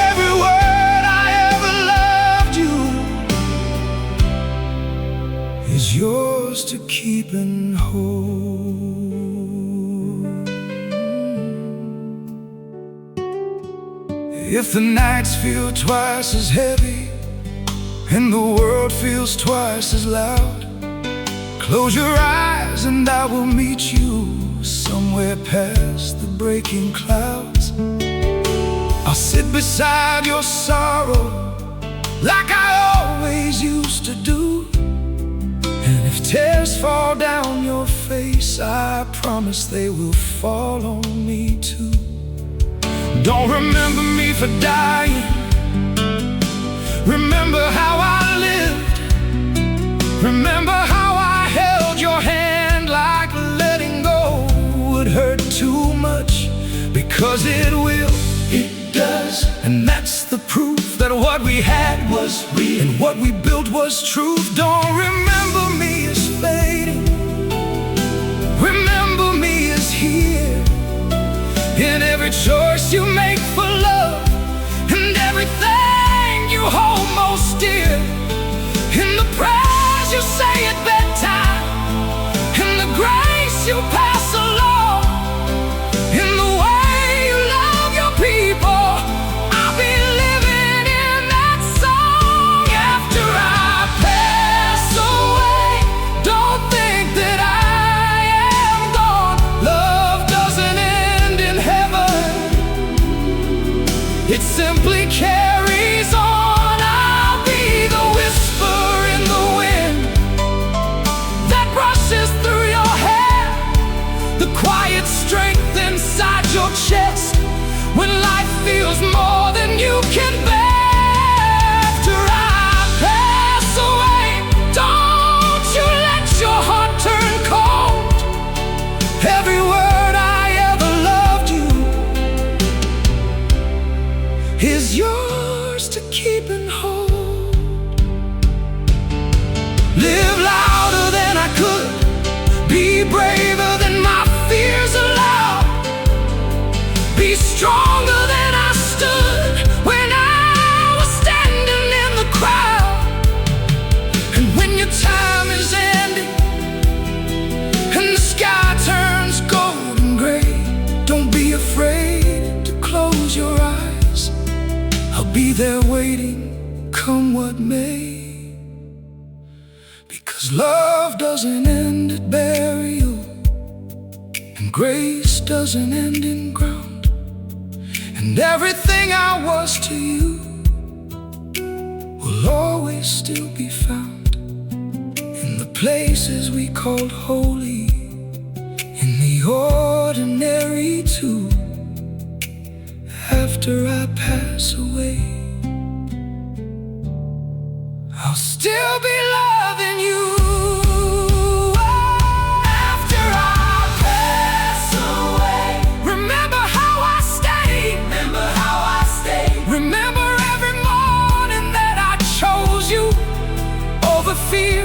Every word I ever loved you is yours to keep and hold. If the nights feel twice as heavy and the world feels twice as loud, close your eyes and I will meet you somewhere past the breaking clouds. I'll sit beside your sorrow like I always used to do, and if tears fall down your face, I promise they will fall on me too. Don't remember me for dying, remember how I lived. Remember how I held your hand like letting go would hurt too much, because it will, it does. And that's the proof that what we had was real and what we built was truth. Don't remember me as fading, remember me as here. In every choice you make for love, and everything you hold most dear, in the prayers you say at bedtime, in the grace you pass along, in the way you love your people, I'll be living in that song. After I pass away, don't think that I am gone. Love doesn't end in heaven, it simply carries on. I'll be the whisper in the wind that brushes through braver than my fears allow. Be stronger than I stood when I was standing in the crowd. And when your time is ending and the sky turns golden gray, don't be afraid to close your eyes. I'll be there waiting, come what may. Because love doesn't end at burial, and grace doesn't end in ground. And everything I was to you will always still be found in the places we called holy, in the ordinary too. After I pass away, I'll still be loving you. After I pass away, remember how I stayed. Remember how I stayed. Remember every morning that I chose you over fear.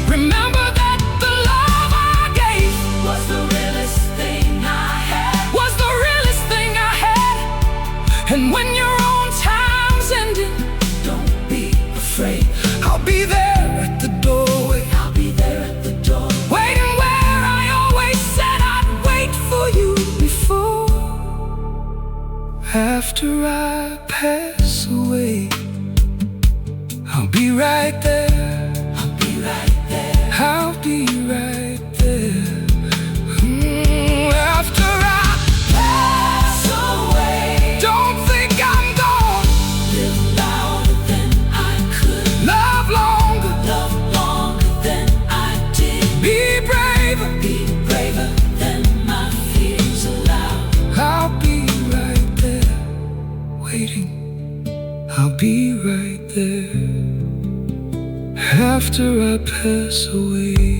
Remember that the love I gave was the realest thing I had. Was the realest thing I had. And when your own time's ending, don't be afraid. I'll be there at the doorway. I'll be there at the door, waiting where I always said I'd wait for you before. After I pass away, I'll be right there. I'll be right there. I'll be right there. After I pass away, don't think I'm gone. Live louder than I could. Love longer. Love longer than I did. Be braver than my fears allow. I'll be right there waiting. I'll be right there after I pass away.